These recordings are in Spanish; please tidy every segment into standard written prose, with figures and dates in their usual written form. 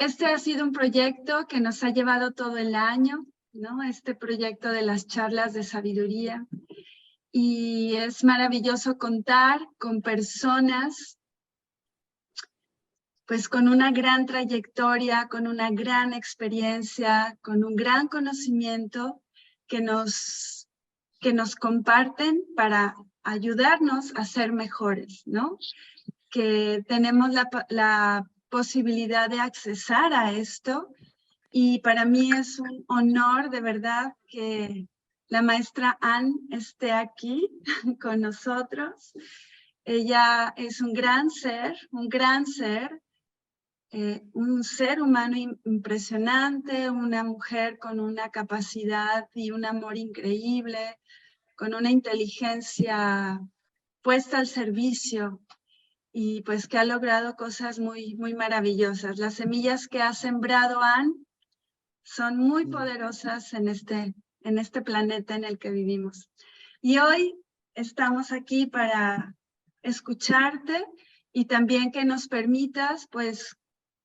Este ha sido un proyecto que nos ha llevado todo el año, ¿no? Este proyecto de las charlas de sabiduría. Y es maravilloso contar con personas pues con una gran trayectoria, con una gran experiencia, con un gran conocimiento que nos comparten para ayudarnos a ser mejores, ¿no? Que tenemos la posibilidad de accesar a esto y para mí es un honor de verdad que la maestra Ann esté aquí con nosotros. Ella es un gran ser, un ser humano impresionante, una mujer con una capacidad y un amor increíble, con una inteligencia puesta al servicio y pues que ha logrado cosas muy, muy maravillosas. Las semillas que ha sembrado Ann son muy poderosas en este planeta en el que vivimos. Y hoy estamos aquí para escucharte y también que nos permitas pues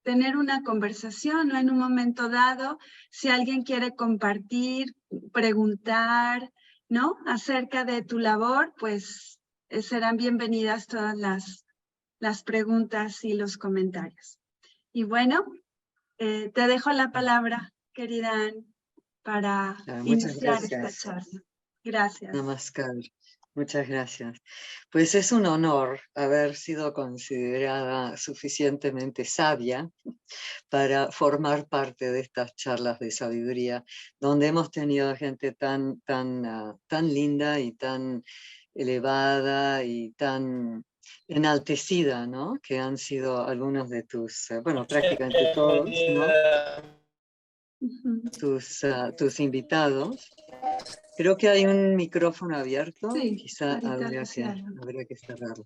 tener una conversación, ¿no? En un momento dado, si alguien quiere compartir, preguntar, ¿no? Acerca de tu labor, pues serán bienvenidas todas las preguntas y los comentarios. Y bueno, te dejo la palabra, querida Ann, para Muchas iniciar esta gracias. charla. Gracias. Namaskar. Muchas gracias. Pues es un honor haber sido considerada suficientemente sabia para formar parte de estas charlas de sabiduría, donde hemos tenido gente tan linda y tan elevada y tan enaltecida, ¿no? Que han sido algunos de tus, bueno, prácticamente todos, ¿no? Tus invitados. Creo que hay un micrófono abierto, Sí, quizá ahorita habría lo que, cierro. habría que cerrarlo.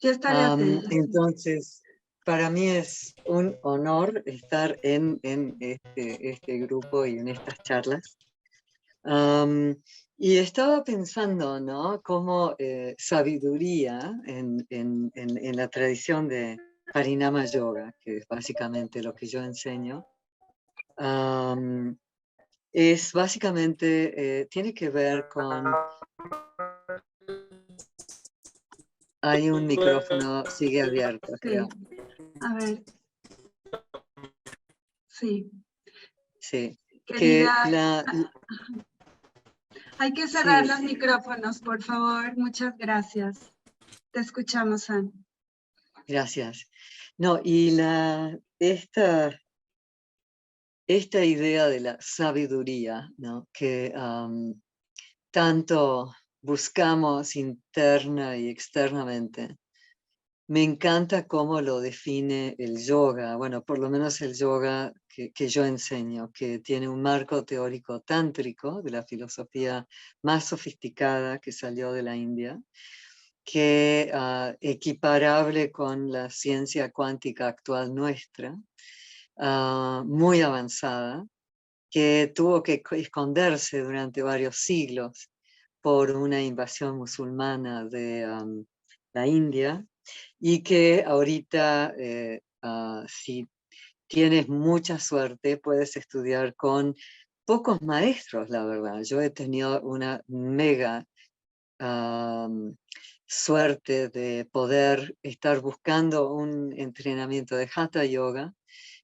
Yo estaré atenta. Entonces, para mí es un honor estar en este grupo y en estas charlas. Y estaba pensando, ¿no? Cómo sabiduría en la tradición de Harinama Yoga, que es básicamente lo que yo enseño, es básicamente, tiene que ver con... Hay un micrófono, sigue abierto, creo. Sí, a ver, sí. Sí, que Querida, hay que cerrar sí, los micrófonos, por favor. Muchas gracias. Te escuchamos, Ann. gracias. No, y esta idea de la sabiduría, ¿no? Que tanto buscamos interna y externamente. Me encanta cómo lo define el yoga, bueno, por lo menos el yoga que yo enseño, que tiene un marco teórico tántrico de la filosofía más sofisticada que salió de la India, que equiparable con la ciencia cuántica actual nuestra, muy avanzada, que tuvo que esconderse durante varios siglos por una invasión musulmana de la India, y que ahorita, si tienes mucha suerte, puedes estudiar con pocos maestros, la verdad. Yo he tenido una mega suerte de poder estar buscando un entrenamiento de Hatha Yoga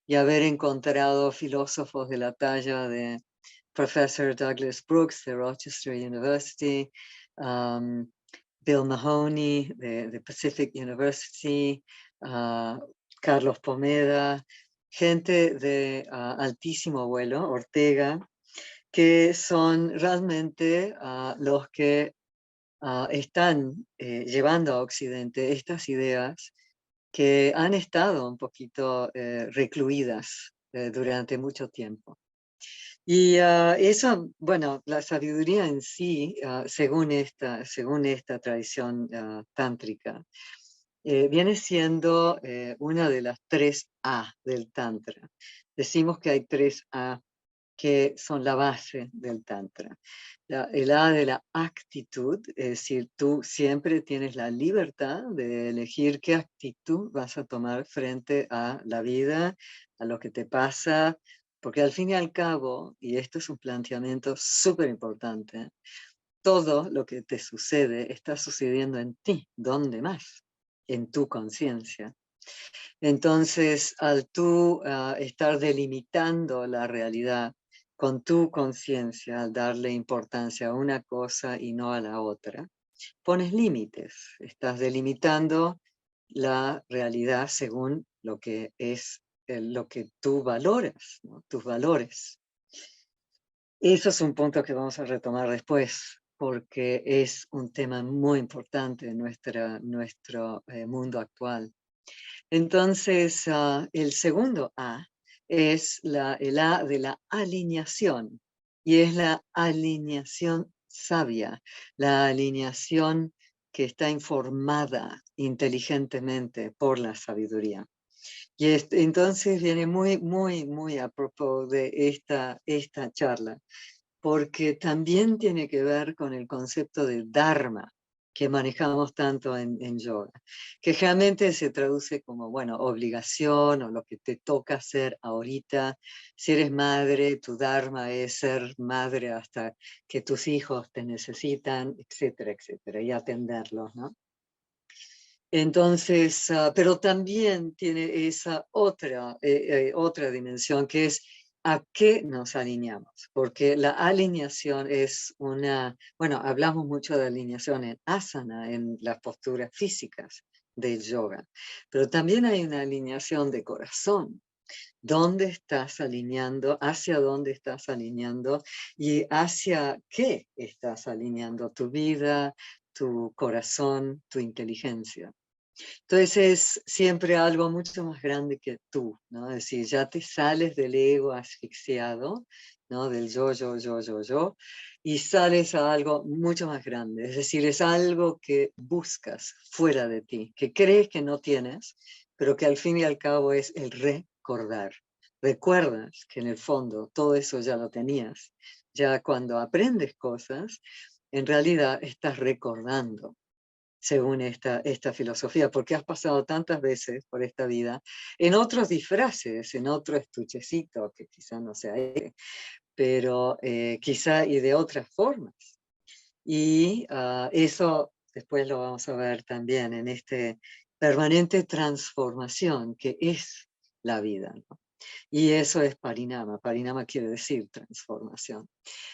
y haber encontrado filósofos de la talla de Professor Douglas Brooks de Rochester University, Bill Mahoney de Pacific University, Carlos Pomeda, gente de altísimo vuelo, Ortega, que son realmente los que están llevando a Occidente estas ideas que han estado un poquito recluidas durante mucho tiempo. Y eso, bueno, la sabiduría en sí, según esta tradición tántrica, viene siendo una de las 3 A del Tantra. Decimos que hay 3 A que son la base del Tantra. El A de la actitud, es decir, tú siempre tienes la libertad de elegir qué actitud vas a tomar frente a la vida, a lo que te pasa, porque al fin y al cabo, y esto es un planteamiento súper importante, todo lo que te sucede está sucediendo en ti. ¿Dónde más? En tu conciencia. Entonces, al tú estar delimitando la realidad con tu conciencia, al darle importancia a una cosa y no a la otra, pones límites. Estás delimitando la realidad según lo que es lo que tú valoras, ¿no? Tus valores. Eso es un punto que vamos a retomar después, porque es un tema muy importante en nuestro mundo actual. Entonces, el segundo A es el A de la alineación, y es la alineación sabia, la alineación que está informada inteligentemente por la sabiduría. Y entonces viene muy a propósito de esta charla, porque también tiene que ver con el concepto de Dharma, que manejamos tanto en yoga, que realmente se traduce como, bueno, obligación o lo que te toca hacer ahorita. Si eres madre, tu Dharma es ser madre hasta que tus hijos te necesitan, etcétera, etcétera, y atenderlos, ¿no? Entonces, pero también tiene esa otra dimensión que es a qué nos alineamos, porque la alineación es bueno, hablamos mucho de alineación en asana, en las posturas físicas del yoga, pero también hay una alineación de corazón. ¿Dónde estás alineando? ¿Hacia dónde estás alineando? ¿Y hacia qué estás alineando tu vida, tu corazón, tu inteligencia? Entonces es siempre algo mucho más grande que tú, ¿no? Es decir, ya te sales del ego asfixiado, ¿no? Del yo, y sales a algo mucho más grande. Es decir, es algo que buscas fuera de ti, que crees que no tienes, pero que al fin y al cabo es el recordar. Recuerdas que en el fondo todo eso ya lo tenías. Ya cuando aprendes cosas, en realidad estás recordando según esta filosofía, porque has pasado tantas veces por esta vida en otros disfraces, en otro estuchecito, que quizá no sea ese, pero quizá y de otras formas. Y eso después lo vamos a ver también en este permanente transformación que es la vida, ¿no? Y eso es parinama. Parinama quiere decir transformación.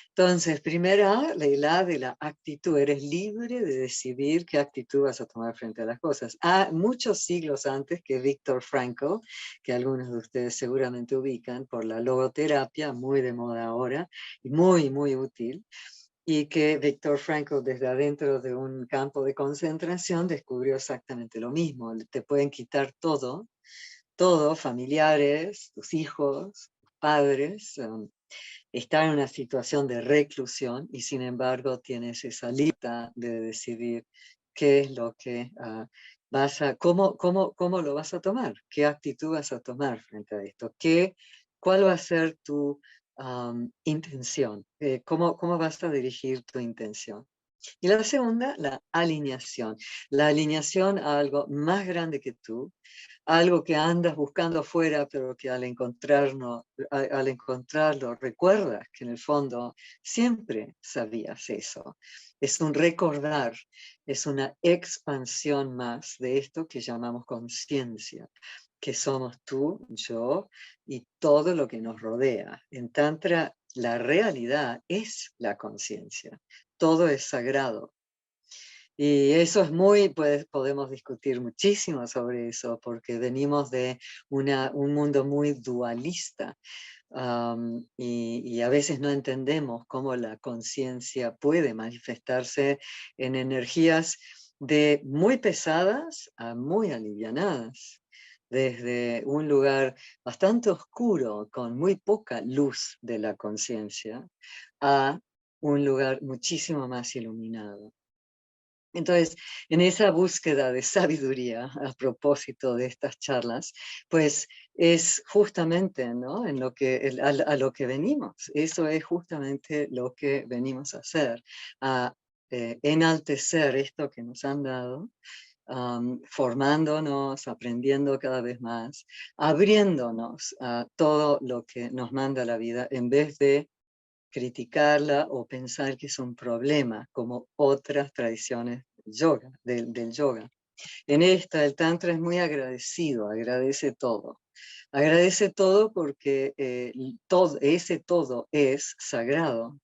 Entonces, primera, la de la actitud. Eres libre de decidir qué actitud vas a tomar frente a las cosas. Muchos siglos antes que Viktor Frankl, que algunos de ustedes seguramente ubican por la logoterapia, muy de moda ahora, y muy útil, y que Viktor Frankl desde adentro de un campo de concentración descubrió exactamente lo mismo. Te pueden quitar todo, familiares, tus hijos, tus padres, está en una situación de reclusión y sin embargo tienes esa libertad de decidir qué es lo que cómo lo vas a tomar, qué actitud vas a tomar frente a esto, cuál va a ser tu intención, cómo vas a dirigir tu intención. Y la segunda, la alineación. La alineación a algo más grande que tú, algo que andas buscando afuera, pero que al encontrarlo recuerdas que en el fondo siempre sabías eso. Es un recordar, es una expansión más de esto que llamamos conciencia, que somos tú, yo y todo lo que nos rodea. En Tantra, la realidad es la conciencia. Todo es sagrado. Y eso es podemos discutir muchísimo sobre eso, porque venimos de un mundo muy dualista, y a veces no entendemos cómo la conciencia puede manifestarse en energías de muy pesadas a muy alivianadas, desde un lugar bastante oscuro, con muy poca luz de la conciencia, a un lugar muchísimo más iluminado. Entonces, en esa búsqueda de sabiduría, a propósito de estas charlas, pues es justamente, ¿no?, en lo que, a lo que venimos. Eso es justamente lo que venimos a hacer, a enaltecer esto que nos han dado, formándonos, aprendiendo cada vez más, abriéndonos a todo lo que nos manda la vida, en vez de criticarla o pensar que es un problema, como otras tradiciones yoga, del yoga. En esta, el Tantra es muy agradecido, agradece todo. Agradece todo porque ese todo es sagrado.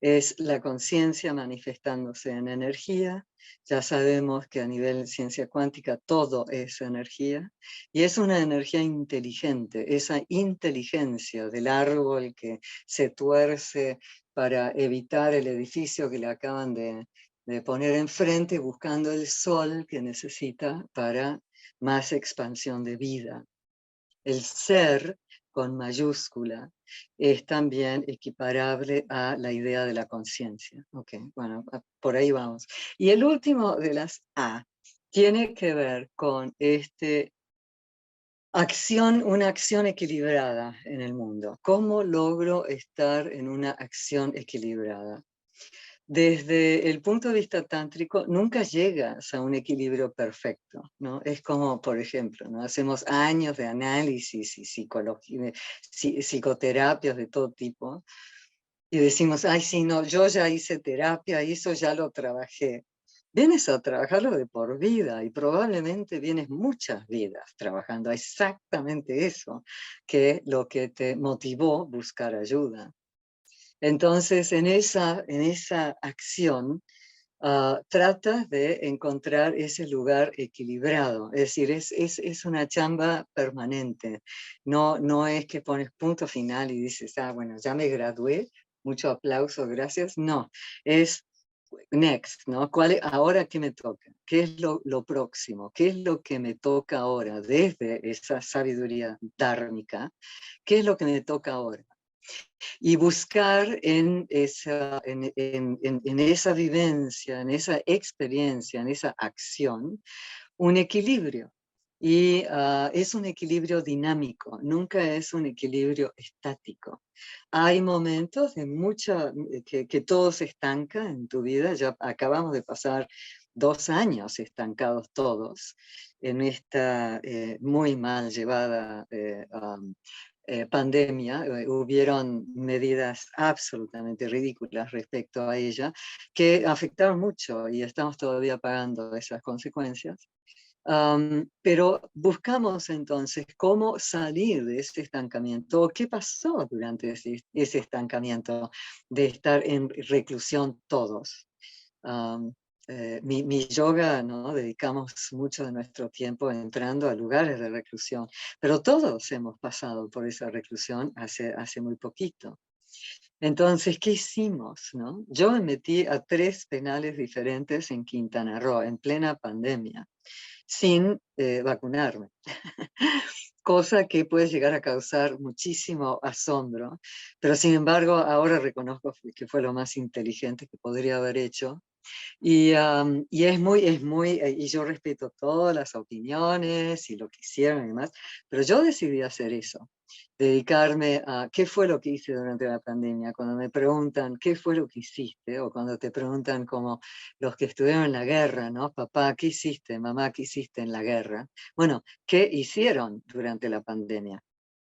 Es la conciencia manifestándose en energía. Ya sabemos que a nivel de ciencia cuántica todo es energía. Y es una energía inteligente, esa inteligencia del árbol que se tuerce para evitar el edificio que le acaban de poner enfrente, buscando el sol que necesita para más expansión de vida. El ser, con mayúscula, es también equiparable a la idea de la conciencia. Ok, bueno, por ahí vamos. Y el último de las A tiene que ver con una acción equilibrada en el mundo. ¿Cómo logro estar en una acción equilibrada? Desde el punto de vista tántrico, nunca llegas a un equilibrio perfecto, ¿no? Es como, por ejemplo, ¿no?, hacemos años de análisis y psicología, psicoterapias de todo tipo, y decimos, ay, sí, no, yo ya hice terapia, y eso ya lo trabajé. Vienes a trabajarlo de por vida, y probablemente vienes muchas vidas trabajando exactamente eso, que es lo que te motivó buscar ayuda. Entonces, en esa acción, tratas de encontrar ese lugar equilibrado. Es decir, es una chamba permanente. No es que pones punto final y dices, bueno, ya me gradué, mucho aplauso, gracias. No, es next, ¿no? ¿Ahora qué me toca? ¿Qué es lo próximo? ¿Qué es lo que me toca ahora desde esa sabiduría dármica? ¿Qué es lo que me toca ahora? Y buscar en esa vivencia, en esa experiencia, en esa acción, un equilibrio. Y es un equilibrio dinámico, nunca es un equilibrio estático. Hay momentos de que todo se estanca en tu vida. Ya acabamos de pasar 2 años estancados todos en esta muy mal llevada pandemia. Hubieron medidas absolutamente ridículas respecto a ella que afectaron mucho y estamos todavía pagando esas consecuencias. Pero buscamos entonces cómo salir de ese estancamiento. ¿Qué pasó durante ese estancamiento de estar en reclusión todos? Mi yoga, ¿no?, dedicamos mucho de nuestro tiempo entrando a lugares de reclusión, pero todos hemos pasado por esa reclusión hace muy poquito. Entonces, ¿qué hicimos, no? Yo me metí a 3 penales diferentes en Quintana Roo, en plena pandemia, sin vacunarme. Cosa que puede llegar a causar muchísimo asombro, pero sin embargo ahora reconozco que fue lo más inteligente que podría haber hecho. Y y yo respeto todas las opiniones y lo que hicieron y demás, pero yo decidí hacer eso, dedicarme a qué fue lo que hice durante la pandemia. Cuando me preguntan qué fue lo que hiciste, o cuando te preguntan como los que estuvieron en la guerra, ¿no? Papá, ¿qué hiciste? Mamá, ¿qué hiciste en la guerra? Bueno, ¿qué hicieron durante la pandemia?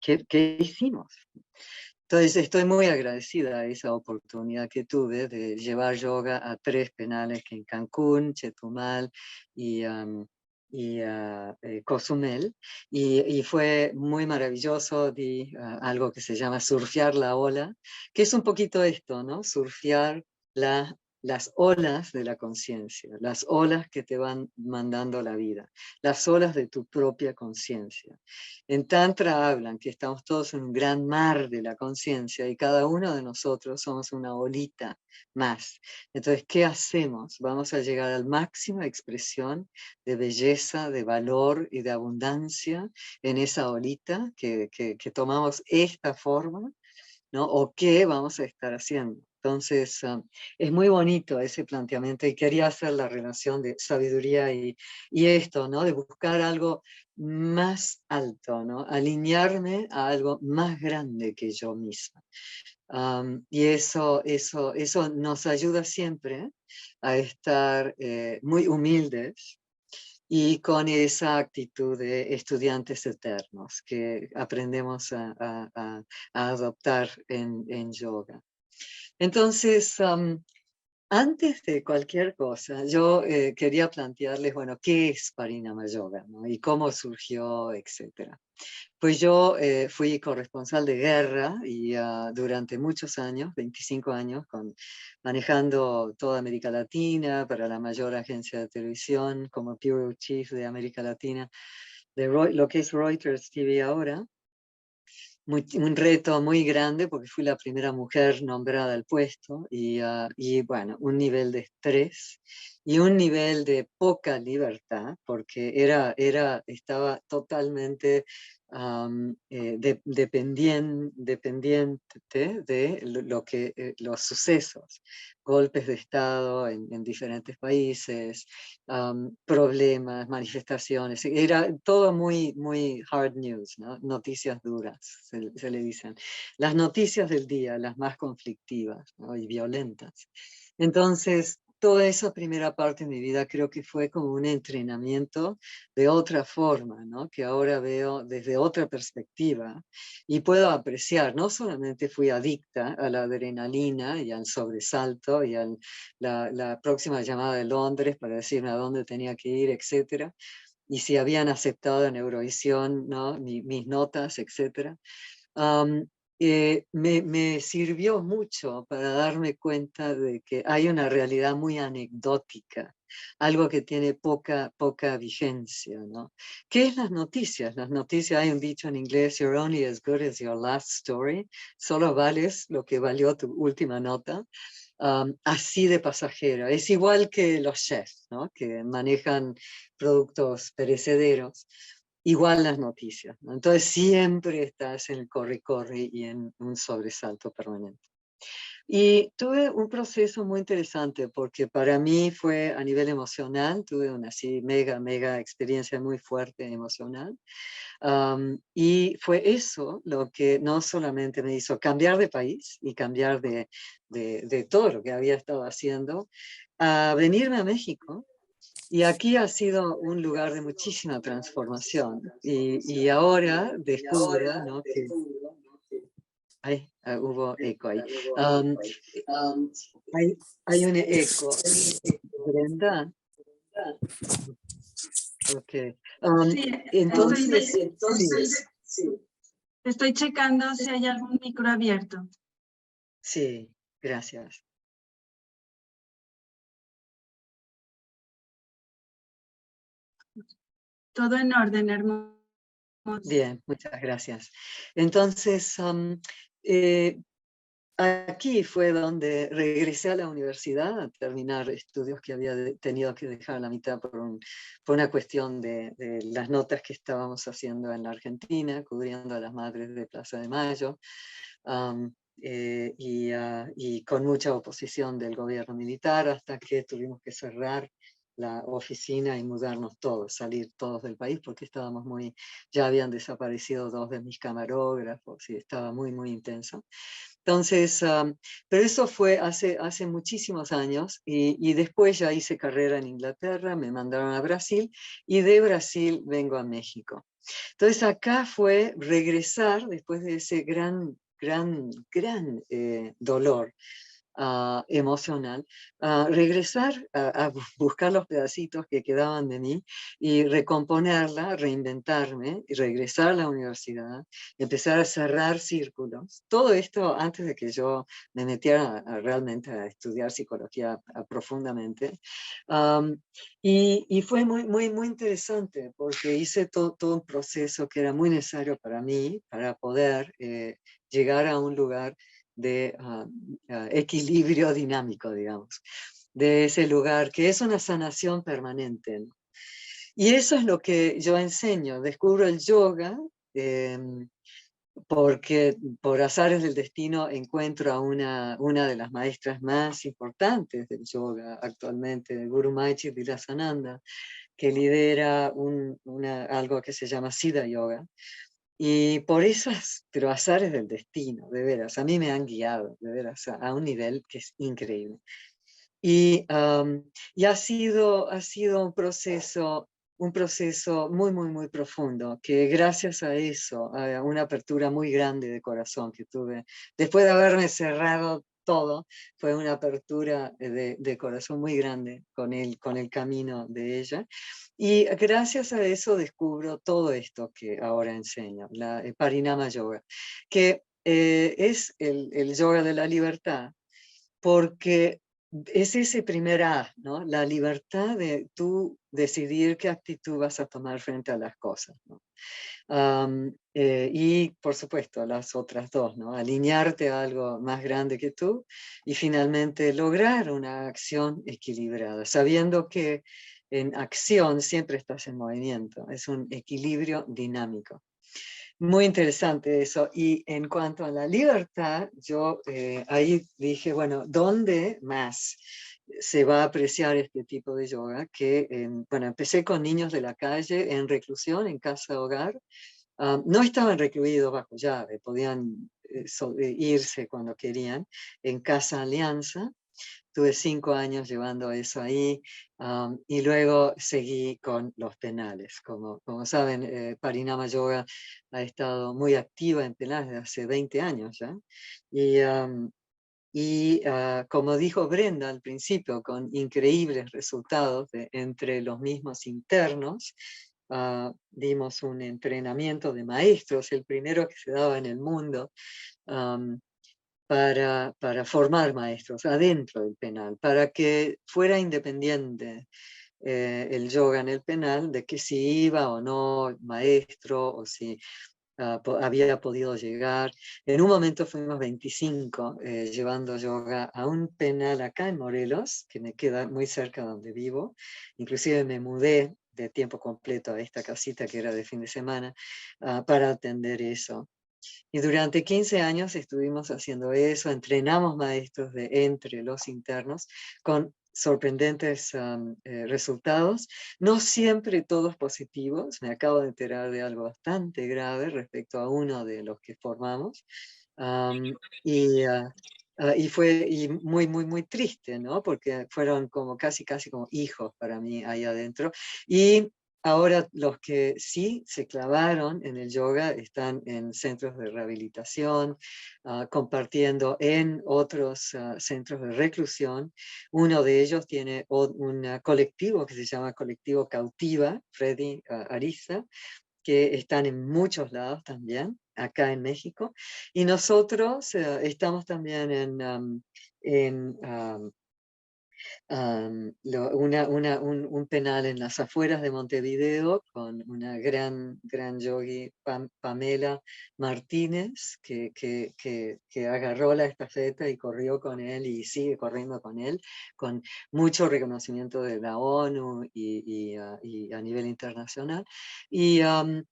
¿Qué hicimos? Entonces estoy muy agradecida a esa oportunidad que tuve de llevar yoga a 3 penales, que en Cancún, Chetumal y Cozumel, y fue muy maravilloso. Di algo que se llama surfear la ola, que es un poquito esto, ¿no? Surfear las olas de la conciencia, las olas que te van mandando la vida, las olas de tu propia conciencia. En Tantra hablan que estamos todos en un gran mar de la conciencia y cada uno de nosotros somos una olita más. Entonces, ¿qué hacemos? Vamos a llegar a la máxima expresión de belleza, de valor y de abundancia en esa olita que tomamos esta forma, ¿no? ¿O qué vamos a estar haciendo? Entonces, es muy bonito ese planteamiento y quería hacer la relación de sabiduría y esto, ¿no? De buscar algo más alto, ¿no? Alinearme a algo más grande que yo misma. Y eso nos ayuda siempre a estar muy humildes y con esa actitud de estudiantes eternos que aprendemos a adoptar en yoga. Entonces, antes de cualquier cosa, yo quería plantearles, bueno, ¿qué es Parinama Yoga, ¿no? Y cómo surgió, etcétera. Pues yo fui corresponsal de guerra y durante muchos años, 25 años, manejando toda América Latina para la mayor agencia de televisión como Bureau Chief de América Latina, de lo que es Reuters TV ahora. Un reto muy grande porque fui la primera mujer nombrada al puesto y bueno, un nivel de estrés y un nivel de poca libertad porque estaba totalmente dependiente de los sucesos, golpes de Estado en diferentes países, problemas, manifestaciones. Era todo muy, muy hard news, ¿no? Noticias duras, se le dicen. Las noticias del día, las más conflictivas, ¿no? Y violentas. Entonces, toda esa primera parte de mi vida creo que fue como un entrenamiento de otra forma, ¿no? Que ahora veo desde otra perspectiva y puedo apreciar. No solamente fui adicta a la adrenalina y al sobresalto y la próxima llamada de Londres para decirme a dónde tenía que ir, etcétera, y si habían aceptado en Eurovisión, ¿no? Mis notas, etcétera. Me sirvió mucho para darme cuenta de que hay una realidad muy anecdótica, algo que tiene poca vigencia, ¿no? ¿Qué es las noticias? Las noticias, hay un dicho en inglés, you're only as good as your last story, solo vales lo que valió tu última nota. Así de pasajera. Es igual que los chefs, ¿no? Que manejan productos perecederos. Igual las noticias, ¿no? Entonces siempre estás en el corre-corre y en un sobresalto permanente. Y tuve un proceso muy interesante porque para mí fue a nivel emocional, tuve una así mega experiencia muy fuerte emocional. Y fue eso lo que no solamente me hizo cambiar de país y cambiar de todo lo que había estado haciendo, a venirme a México. Y aquí ha sido un lugar de muchísima transformación. Y ahora descubro, ¿no? Que hubo eco ahí. Hay un eco. Brenda. Ok. Sí, Entonces, estoy checando si hay algún micro abierto. sí, gracias. Todo en orden, hermoso. Bien, muchas gracias. Entonces, aquí fue donde regresé a la universidad a terminar estudios que había tenido que dejar a la mitad por una cuestión de las notas que estábamos haciendo en la Argentina, cubriendo a las madres de Plaza de Mayo, y con mucha oposición del gobierno militar, hasta que tuvimos que cerrar la oficina y mudarnos todos, salir todos del país, porque ya habían desaparecido 2 de mis camarógrafos y estaba muy intenso. Entonces, pero eso fue hace muchísimos años y después ya hice carrera en Inglaterra, me mandaron a Brasil y de Brasil vengo a México. Entonces acá fue regresar después de ese gran dolor emocional, regresar a buscar los pedacitos que quedaban de mí y recomponerla, reinventarme, y regresar a la universidad, empezar a cerrar círculos. Todo esto antes de que yo me metiera realmente a estudiar psicología profundamente. Y fue muy interesante porque hice todo un proceso que era muy necesario para mí, para poder llegar a un lugar de equilibrio dinámico, digamos, de ese lugar que es una sanación permanente, ¿no? Y eso es lo que yo enseño. Descubro el yoga porque por azares del destino encuentro a una de las maestras más importantes del yoga actualmente, Guru Maichi Vilasananda, que lidera algo que se llama Siddha Yoga. Y por esas, pero azares del destino, de veras, a mí me han guiado, de veras, a un nivel que es increíble. Y ha sido un proceso muy, muy, muy profundo, que gracias a eso, a una apertura muy grande de corazón que tuve, después de haberme cerrado todo, fue una apertura de corazón muy grande con el camino de ella. Y gracias a eso descubro todo esto que ahora enseño, el Parinama Yoga, que es el yoga de la libertad, porque es ese primer A, ¿no? La libertad de tú decidir qué actitud vas a tomar frente a las cosas, ¿no? Y por supuesto las otras dos, ¿no? Alinearte a algo más grande que tú y finalmente lograr una acción equilibrada, sabiendo que en acción siempre estás en movimiento, es un equilibrio dinámico. Muy interesante eso. Y en cuanto a la libertad, yo ahí dije, bueno, ¿dónde más se va a apreciar este tipo de yoga? Bueno, empecé con niños de la calle en reclusión, en casa hogar. No estaban recluidos bajo llave, podían irse cuando querían, en Casa Alianza. Tuve 5 años llevando eso ahí, y luego seguí con los penales. Como saben, Parinama Yoga ha estado muy activa en penales desde hace 20 años ya. Como dijo Brenda al principio, con increíbles resultados entre los mismos internos, dimos un entrenamiento de maestros, el primero que se daba en el mundo, para formar maestros adentro del penal, para que fuera independiente el yoga en el penal, de que si iba o no maestro, o si había podido llegar. En un momento fuimos 25 llevando yoga a un penal acá en Morelos, que me queda muy cerca de donde vivo. Inclusive me mudé de tiempo completo a esta casita que era de fin de semana para atender eso. Y durante 15 años estuvimos haciendo eso, entrenamos maestros de entre los internos con sorprendentes resultados, no siempre todos positivos. Me acabo de enterar de algo bastante grave respecto a uno de los que formamos, y fue muy, muy, muy triste, ¿no? Porque fueron como casi como hijos para mí ahí adentro. Y ahora los que sí se clavaron en el yoga están en centros de rehabilitación, compartiendo en otros centros de reclusión. Uno de ellos tiene un colectivo que se llama Colectivo Cautiva, Freddy Ariza, que están en muchos lados también, acá en México. Y nosotros estamos también en un penal en las afueras de Montevideo con una gran yogi, Pamela Martínez, que agarró la estafeta y corrió con él y sigue corriendo con él, con mucho reconocimiento de la ONU y a nivel internacional. Y en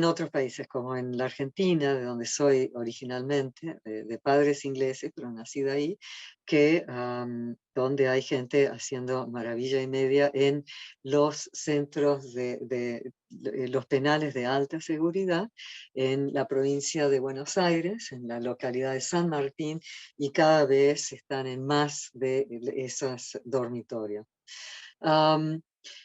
otros países, como en la Argentina, de donde soy originalmente, de padres ingleses, pero nacida ahí, donde hay gente haciendo maravilla y media en los centros de los penales de alta seguridad en la provincia de Buenos Aires, en la localidad de San Martín, y cada vez están en más de esos dormitorios.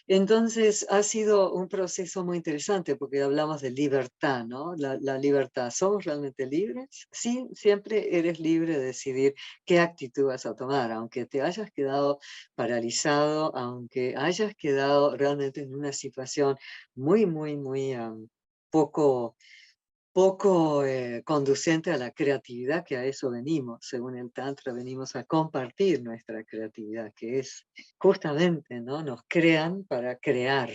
Entonces ha sido un proceso muy interesante porque hablamos de libertad, ¿no? La libertad. ¿Somos realmente libres? Sí, siempre eres libre de decidir qué actitud vas a tomar, aunque te hayas quedado paralizado, aunque hayas quedado realmente en una situación muy, muy, muy poco conducente a la creatividad, que a eso venimos. Según el Tantra, venimos a compartir nuestra creatividad, que es justamente, ¿no? Nos crean para crear.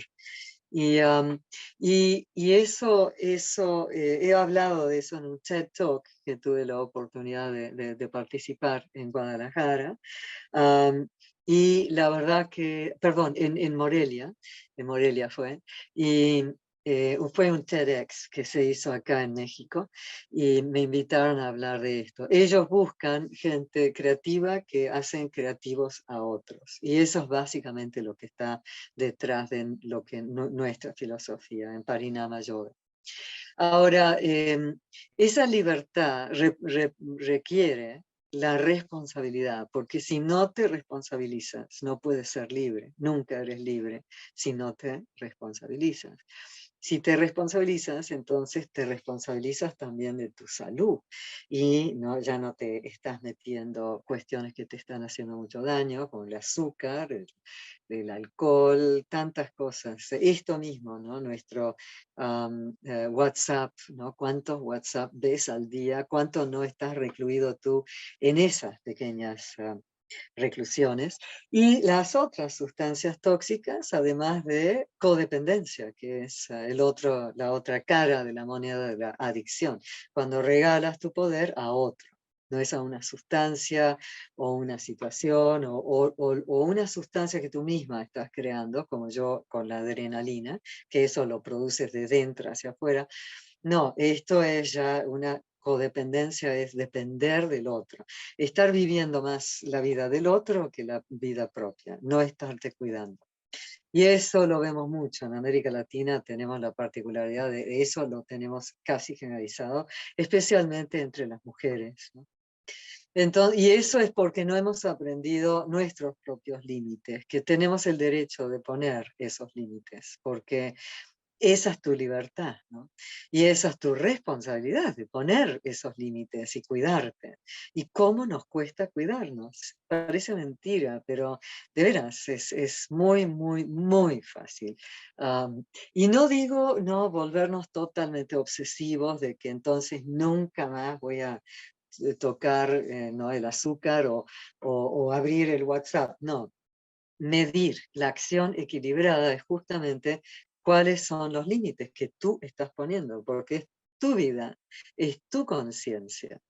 Y eso he hablado de eso en un TED Talk que tuve la oportunidad de participar en Guadalajara. Y la verdad que, perdón, en Morelia fue, fue un TEDx que se hizo acá en México y me invitaron a hablar de esto. Ellos buscan gente creativa que hacen creativos a otros. Y eso es básicamente lo que está detrás de lo que nuestra filosofía en Parinama Yoga. Ahora, esa libertad requiere la responsabilidad, porque si no te responsabilizas, no puedes ser libre, nunca eres libre si no te responsabilizas. Si te responsabilizas, entonces te responsabilizas también de tu salud y no, ya no te estás metiendo cuestiones que te están haciendo mucho daño, como el azúcar, el alcohol, tantas cosas. Esto mismo, ¿no? Nuestro WhatsApp, ¿no? ¿Cuántos WhatsApp ves al día? ¿Cuánto no estás recluido tú en esas pequeñas reclusiones? Y las otras sustancias tóxicas, además de codependencia, que es la otra cara de la moneda de la adicción, cuando regalas tu poder a otro. No es a una sustancia o una situación o una sustancia que tú misma estás creando, como yo con la adrenalina, que eso lo produces de dentro hacia afuera. No, esto es ya una codependencia, es depender del otro. Estar viviendo más la vida del otro que la vida propia, no estarte cuidando. Y eso lo vemos mucho en América Latina, tenemos la particularidad de eso, lo tenemos casi generalizado, especialmente entre las mujeres, ¿no? Entonces, y eso es porque no hemos aprendido nuestros propios límites, que tenemos el derecho de poner esos límites, porque esa es tu libertad, ¿no? Y esa es tu responsabilidad de poner esos límites y cuidarte. ¿Y cómo nos cuesta cuidarnos? Parece mentira, pero de veras es muy, muy, muy fácil. Y no digo no volvernos totalmente obsesivos de que entonces nunca más voy a tocar ¿no? el azúcar o abrir el WhatsApp. No, medir la acción equilibrada es justamente cuáles son los límites que tú estás poniendo, porque es tu vida, es tu conciencia.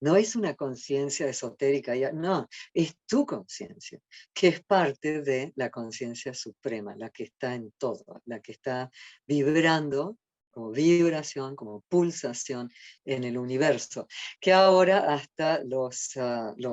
No es una conciencia esotérica, no, es tu conciencia, que es parte de la conciencia suprema, la que está en todo, la que está vibrando como vibración, como pulsación en el universo, que ahora hasta los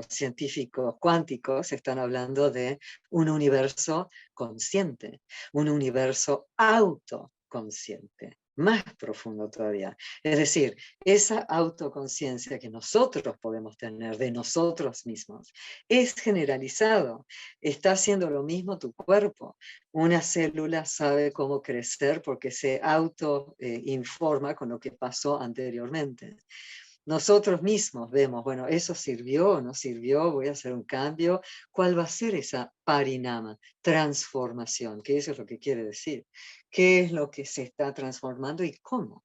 científicos cuánticos están hablando de un universo consciente, un universo autoconsciente, más profundo todavía. Es decir, esa autoconciencia que nosotros podemos tener de nosotros mismos es generalizado. Está haciendo lo mismo tu cuerpo. Una célula sabe cómo crecer porque se auto informa con lo que pasó anteriormente. Nosotros mismos vemos, bueno, eso sirvió o no sirvió, voy a hacer un cambio. ¿Cuál va a ser esa parinama? Transformación, que eso es lo que quiere decir. ¿Qué es lo que se está transformando y cómo?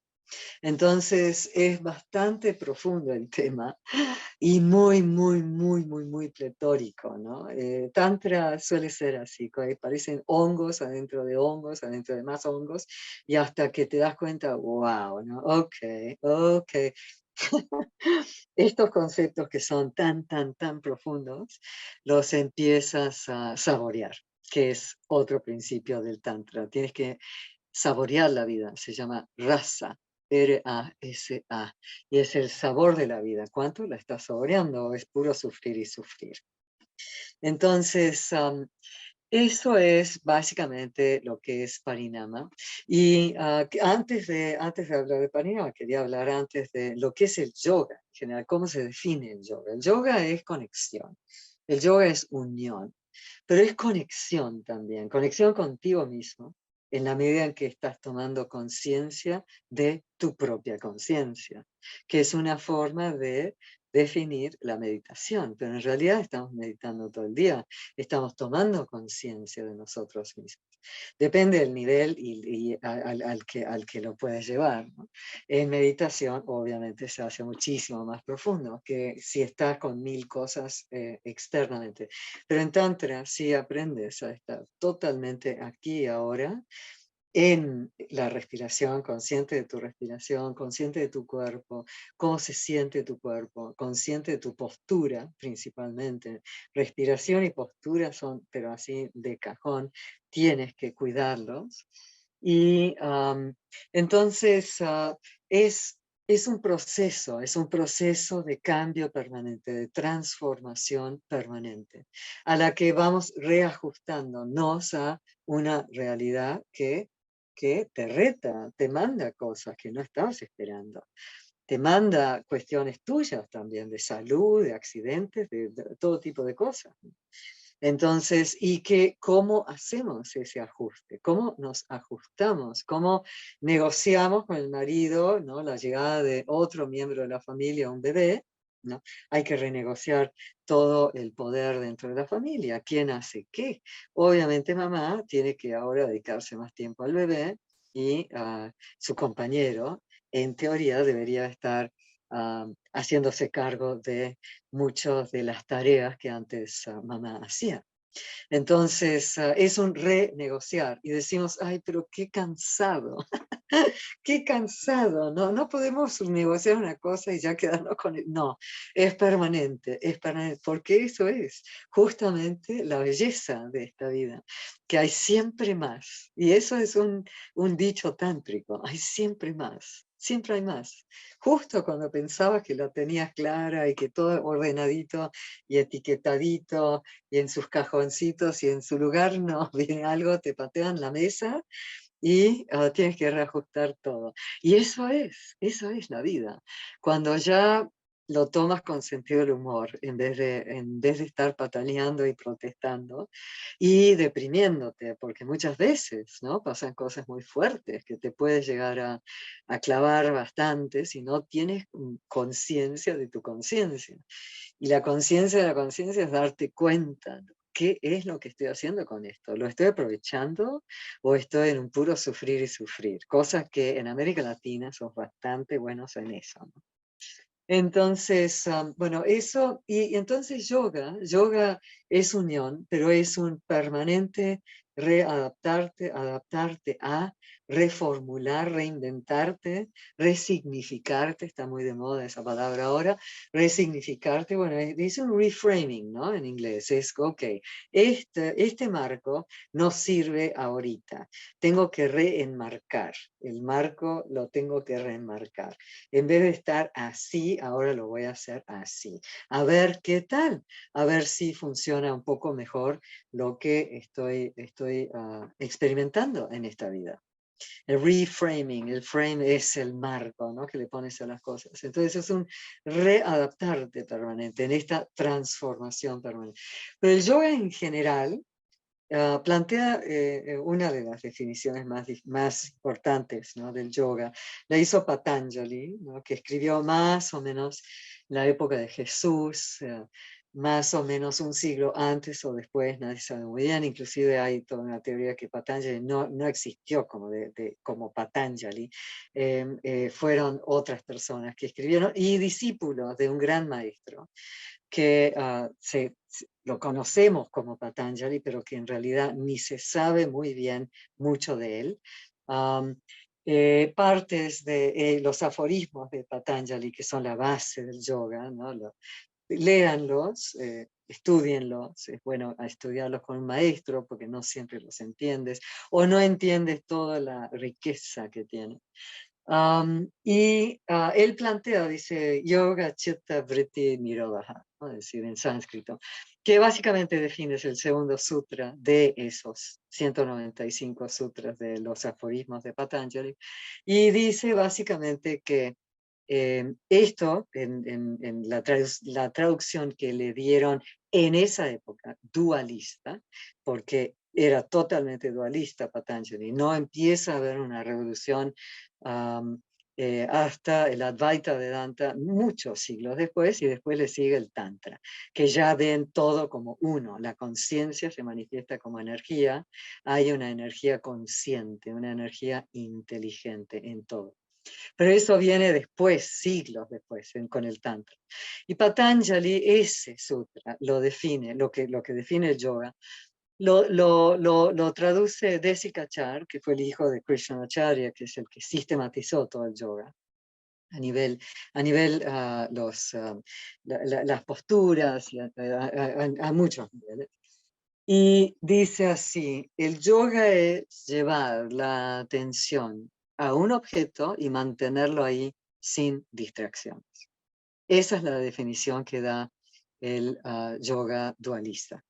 Entonces es bastante profundo el tema y muy, muy, muy, muy, muy pletórico, ¿no? Tantra suele ser así, parecen hongos adentro de más hongos, y hasta que te das cuenta, wow, ¿no? Ok, ok. Estos conceptos que son tan, tan, tan profundos, los empiezas a saborear, que es otro principio del Tantra. Tienes que saborear la vida, se llama rasa, R-A-S-A, y es el sabor de la vida. ¿Cuánto la estás saboreando? ¿O es puro sufrir y sufrir? Entonces, eso es básicamente lo que es Parinama. Y antes de hablar de Parinama, quería hablar antes de lo que es el yoga en general, cómo se define el yoga. El yoga es conexión, el yoga es unión, pero es conexión también, conexión contigo mismo, en la medida en que estás tomando conciencia de tu propia conciencia, que es una forma de definir la meditación, pero en realidad estamos meditando todo el día, estamos tomando conciencia de nosotros mismos. Depende del nivel al que lo puedes llevar, ¿no? En meditación, obviamente, se hace muchísimo más profundo que si estás con mil cosas externamente. Pero en Tantra sí aprendes a estar totalmente aquí y ahora en la respiración, consciente de tu respiración, consciente de tu cuerpo, cómo se siente tu cuerpo, consciente de tu postura principalmente. Respiración y postura son, pero así de cajón, tienes que cuidarlos. Y entonces es un proceso de cambio permanente, de transformación permanente, a la que vamos reajustándonos a una realidad que te reta, te manda cosas que no estabas esperando. Te manda cuestiones tuyas también, de salud, de accidentes, de todo tipo de cosas. Entonces, ¿cómo hacemos ese ajuste? ¿Cómo nos ajustamos? ¿Cómo negociamos con el marido, ¿no? La llegada de otro miembro de la familia, un bebé, ¿no? Hay que renegociar todo el poder dentro de la familia. ¿Quién hace qué? Obviamente mamá tiene que ahora dedicarse más tiempo al bebé y su compañero, en teoría, debería estar haciéndose cargo de muchas de las tareas que antes mamá hacía. Entonces, es un renegociar y decimos, ay, pero qué cansado, qué cansado, no, no podemos negociar una cosa y ya quedarnos con él. No, es permanente, porque eso es justamente la belleza de esta vida, que hay siempre más. Y eso es un dicho tántrico, hay siempre más. Siempre hay más. Justo cuando pensabas que la tenías clara y que todo ordenadito y etiquetadito y en sus cajoncitos y en su lugar, no, viene algo, te patean la mesa y tienes que reajustar todo. Y eso es la vida. Cuando ya lo tomas con sentido del humor, en vez de estar pataleando y protestando y deprimiéndote, porque muchas veces, ¿no? Pasan cosas muy fuertes que te puedes llegar a clavar bastante si no tienes conciencia de tu conciencia. Y la conciencia de la conciencia es darte cuenta, ¿no? ¿Qué es lo que estoy haciendo con esto? ¿Lo estoy aprovechando o estoy en un puro sufrir y sufrir? Cosas que en América Latina son bastante buenos en eso, ¿no? Entonces, bueno, eso, y entonces yoga es unión, pero es un permanente adaptarte a, reformular, reinventarte, resignificarte, está muy de moda esa palabra ahora, resignificarte, bueno, dice un reframing, ¿no? En inglés, es, ok, este marco no sirve ahorita, tengo que reenmarcar, el marco lo tengo que reenmarcar. En vez de estar así, ahora lo voy a hacer así. A ver qué tal, a ver si funciona un poco mejor lo que estoy experimentando en esta vida. El reframing, el frame es el marco, ¿no? Que le pones a las cosas. Entonces es un readaptarte permanente en esta transformación permanente. Pero el yoga en general plantea una de las definiciones más importantes, ¿no? Del yoga. La hizo Patanjali, ¿no? Que escribió más o menos la época de Jesús, más o menos un siglo antes o después, nadie sabe muy bien. Inclusive hay toda una teoría que Patanjali no existió como Patanjali. Fueron otras personas que escribieron y discípulos de un gran maestro que lo conocemos como Patanjali, pero que en realidad ni se sabe muy bien mucho de él. Partes de los aforismos de Patanjali, que son la base del yoga, ¿no? Léanlos, estudienlos, es bueno estudiarlos con un maestro porque no siempre los entiendes o no entiendes toda la riqueza que tiene. Él plantea, dice, Yoga Chitta Vritti Nirodha, ¿no? Es decir, en sánscrito, que básicamente define el segundo sutra de esos 195 sutras de los aforismos de Patanjali, y dice básicamente que esto, en la traducción que le dieron en esa época, dualista, porque era totalmente dualista Patanjali, no empieza a haber una revolución um, hasta el Advaita Vedanta muchos siglos después, y después le sigue el Tantra, que ya ven todo como uno, la conciencia se manifiesta como energía, hay una energía consciente, una energía inteligente en todo. Pero eso viene después, siglos después, con el Tantra. Y Patanjali, ese sutra, lo define, lo que define el yoga, lo traduce Desikachar, que fue el hijo de Krishnamacharya, que es el que sistematizó todo el yoga. A nivel las posturas, a muchos niveles. Y dice así, el yoga es llevar la atención a un objeto y mantenerlo ahí sin distracciones. Esa es la definición que da el yoga dualista.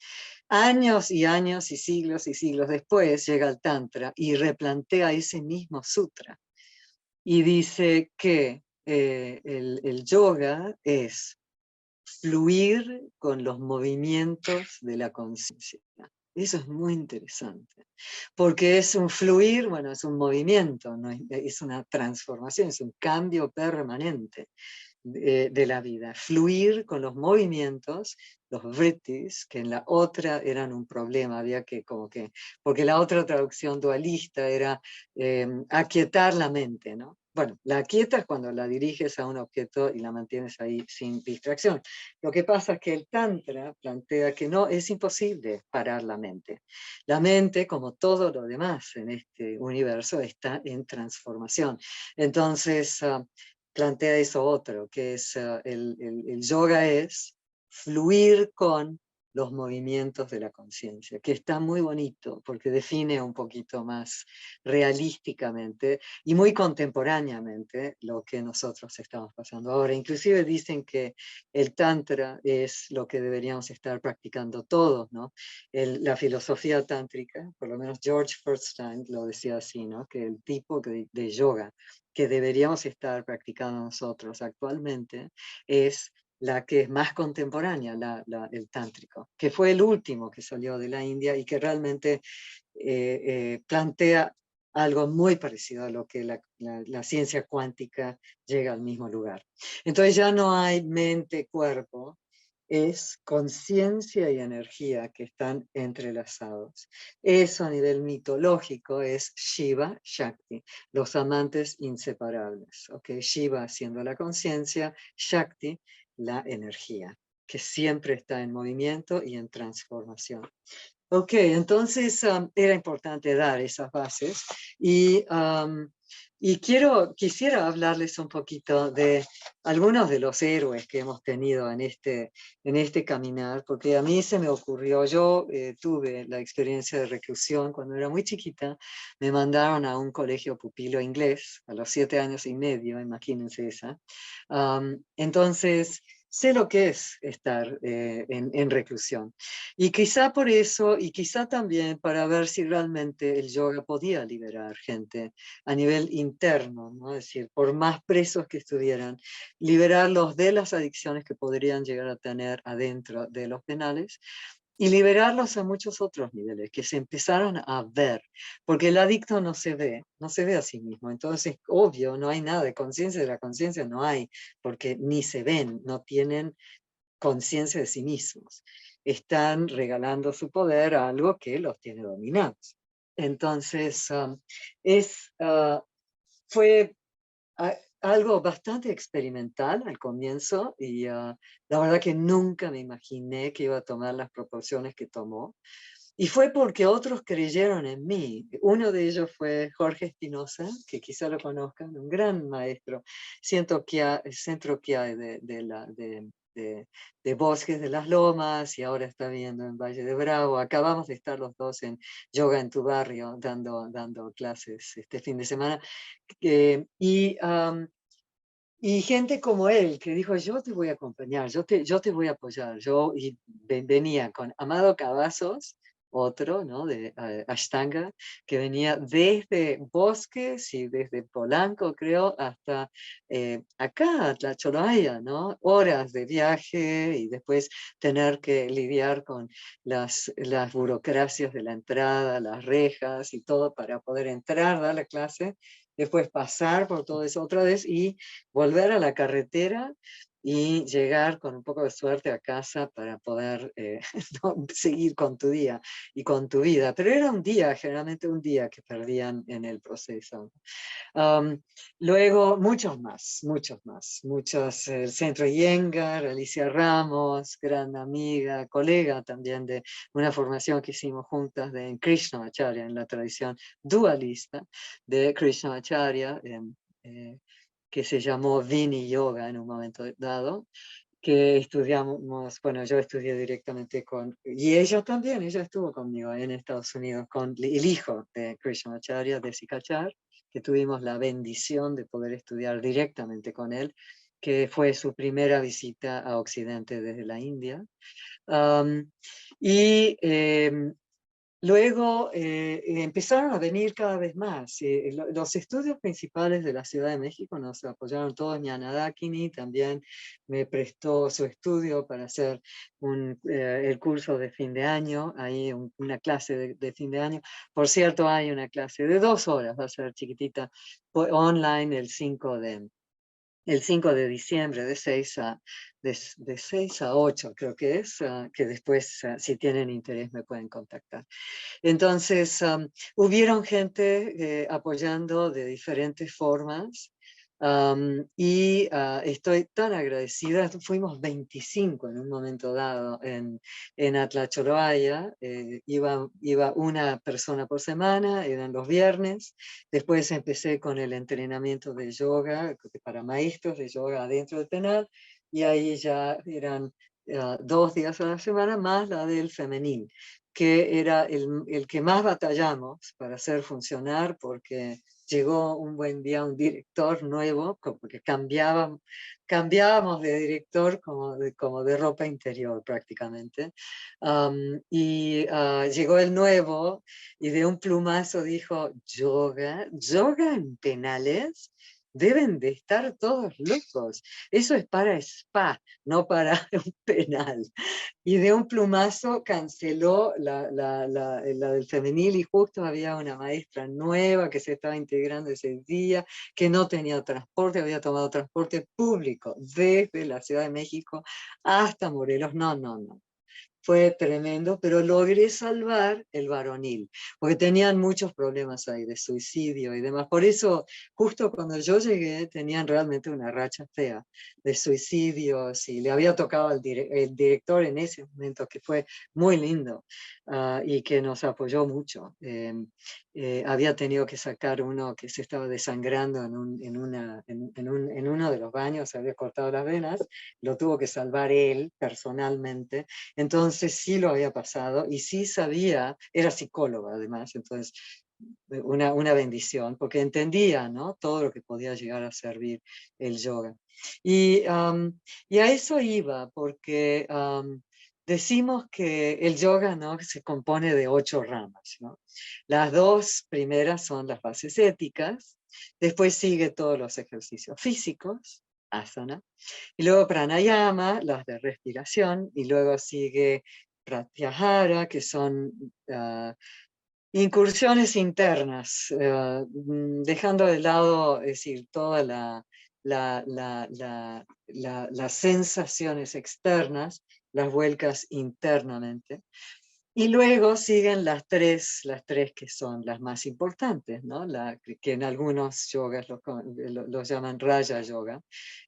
Años y años y siglos después llega el Tantra y replantea ese mismo sutra y dice que el yoga es fluir con los movimientos de la conciencia. Eso es muy interesante, porque es un fluir, bueno, es un movimiento, no es una transformación, es un cambio permanente de la vida. Fluir con los movimientos, los vrittis, que en la otra eran un problema, había que como que, porque la otra traducción dualista era aquietar la mente, ¿no? Bueno, la aquietas cuando la diriges a un objeto y la mantienes ahí sin distracción. Lo que pasa es que el Tantra plantea que no, es imposible parar la mente. La mente, como todo lo demás en este universo, está en transformación. Entonces, plantea eso otro, que es el yoga es fluir con los movimientos de la conciencia, que está muy bonito porque define un poquito más realísticamente y muy contemporáneamente lo que nosotros estamos pasando ahora. Inclusive dicen que el Tantra es lo que deberíamos estar practicando todos, ¿no? La filosofía tántrica, por lo menos George Furstein lo decía así, ¿no? Que el tipo de yoga que deberíamos estar practicando nosotros actualmente es la que es más contemporánea, el tántrico, que fue el último que salió de la India y que realmente plantea algo muy parecido a lo que la ciencia cuántica llega al mismo lugar. Entonces ya no hay mente-cuerpo, es conciencia y energía que están entrelazados. Eso a nivel mitológico es Shiva, Shakti, los amantes inseparables. ¿Okay? Shiva siendo la conciencia, Shakti la energía, que siempre está en movimiento y en transformación. Ok, entonces era importante dar esas bases y quisiera hablarles un poquito de algunos de los héroes que hemos tenido en este caminar, porque a mí se me ocurrió, yo tuve la experiencia de reclusión cuando era muy chiquita, me mandaron a un colegio pupilo inglés a los 7 años y medio, imagínense esa. Entonces, sé lo que es estar en reclusión. Y quizá por eso, y quizá también para ver si realmente el yoga podía liberar gente a nivel interno, ¿no? Es decir, por más presos que estuvieran, liberarlos de las adicciones que podrían llegar a tener adentro de los penales y liberarlos a muchos otros niveles que se empezaron a ver, porque el adicto no se ve, no se ve a sí mismo. Entonces, obvio, no hay nada de conciencia, de la conciencia no hay, porque ni se ven, no tienen conciencia de sí mismos. Están regalando su poder a algo que los tiene dominados. Entonces, fue algo bastante experimental al comienzo y la verdad que nunca me imaginé que iba a tomar las proporciones que tomó. Y fue porque otros creyeron en mí. Uno de ellos fue Jorge Espinosa, que quizá lo conozcan, un gran maestro, centro que hay de Bosques de las Lomas y ahora está viviendo en Valle de Bravo. Acabamos de estar los dos en Yoga en tu Barrio dando clases este fin de semana. Y gente como él que dijo, yo te voy a acompañar, yo te voy a apoyar. Y venía con Amado Cavazos, otro, ¿no? De Ashtanga, que venía desde Bosques y desde Polanco, creo, hasta acá, la Choloaya, ¿no? Horas de viaje y después tener que lidiar con las burocracias de la entrada, las rejas y todo para poder entrar, dar la clase, después pasar por todo eso otra vez y volver a la carretera y llegar con un poco de suerte a casa para poder seguir con tu día y con tu vida. Pero era un día, generalmente un día que perdían en el proceso. Luego, muchos, el Centro Iyengar, Alicia Ramos, gran amiga, colega también de una formación que hicimos juntas en Krishnamacharya, en la tradición dualista de Krishnamacharya, que se llamó Vini Yoga en un momento dado. que estudiamos, bueno, yo estudié directamente y ella también, ella estuvo conmigo en Estados Unidos, con el hijo de Krishnamacharya, de Sikachar, que tuvimos la bendición de poder estudiar directamente con él, que fue su primera visita a Occidente desde la India. Um, y luego empezaron a venir cada vez más. Los estudios principales de la Ciudad de México nos apoyaron todos. Ñanadakini también me prestó su estudio para hacer el curso de fin de año, ahí una clase de fin de año. Por cierto, hay una clase de 2 horas, va a ser chiquitita, online el 5 de diciembre, de 6 a 8, creo que es, que después, si tienen interés, me pueden contactar. Entonces, hubieron gente apoyando de diferentes formas, y estoy tan agradecida. Fuimos 25 en un momento dado en Atlacholoaya. Iba una persona por semana, eran los viernes. Después empecé con el entrenamiento de yoga para maestros de yoga adentro del penal, y ahí ya eran 2 días a la semana más la del femenil, que era el que más batallamos para hacer funcionar, porque llegó un buen día un director nuevo, porque cambiábamos de director como de ropa interior prácticamente. Llegó el nuevo y de un plumazo dijo: yoga en penales. Deben de estar todos locos. Eso es para spa, no para un penal. Y de un plumazo canceló la del femenil, y justo había una maestra nueva que se estaba integrando ese día, que no tenía transporte, había tomado transporte público desde la Ciudad de México hasta Morelos. No, no, no. Fue tremendo, pero logré salvar el varonil, porque tenían muchos problemas ahí de suicidio y demás. Por eso, justo cuando yo llegué, tenían realmente una racha fea de suicidios, y le había tocado al el director en ese momento, que fue muy lindo, y que nos apoyó mucho. Había tenido que sacar uno que se estaba desangrando en uno de los baños, se había cortado las venas, lo tuvo que salvar él personalmente. Entonces sí lo había pasado y sí sabía, era psicóloga además, entonces una bendición, porque entendía, ¿no?, todo lo que podía llegar a servir el yoga. Y a eso iba, porque decimos que el yoga, ¿no?, se compone de 8 ramas, ¿no? Las 2 primeras son las bases éticas, después sigue todos los ejercicios físicos, asana, y luego pranayama, las de respiración, y luego sigue pratyahara, que son incursiones internas, dejando de lado, es decir, todas las sensaciones externas, las vuelcas internamente. Y luego siguen las tres que son las más importantes, ¿no? Que en algunos yogas los llaman Raya Yoga,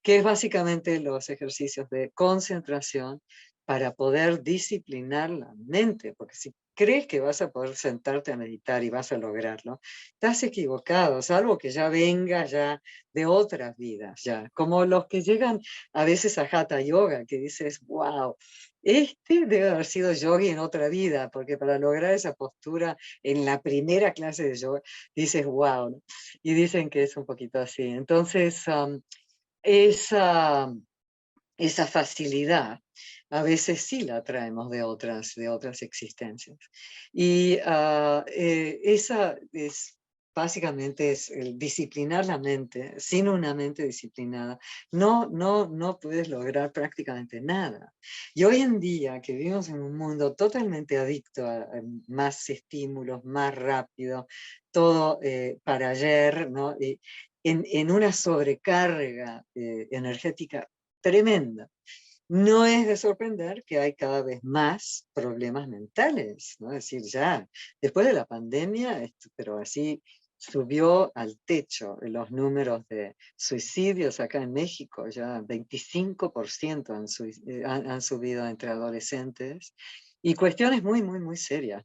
que es básicamente los ejercicios de concentración para poder disciplinar la mente, porque si crees que vas a poder sentarte a meditar y vas a lograrlo, estás equivocado, salvo que ya venga ya de otras vidas, ya, como los que llegan a veces a Hatha Yoga, que dices: wow, este debe haber sido yogi en otra vida, porque para lograr esa postura en la primera clase de yoga, dices: wow, ¿no? Y dicen que es un poquito así. Entonces, esa, esa facilidad a veces sí la traemos de otras existencias. Y esa es básicamente es el disciplinar la mente. Sin una mente disciplinada no puedes lograr prácticamente nada. Y hoy en día, que vivimos en un mundo totalmente adicto a más estímulos, más rápido, todo para ayer, ¿no? En una sobrecarga energética tremenda. No es de sorprender que hay cada vez más problemas mentales, ¿no? Es decir, ya después de la pandemia, pero así subió al techo los números de suicidios acá en México. Ya 25% han subido entre adolescentes, y cuestiones muy, muy, muy serias.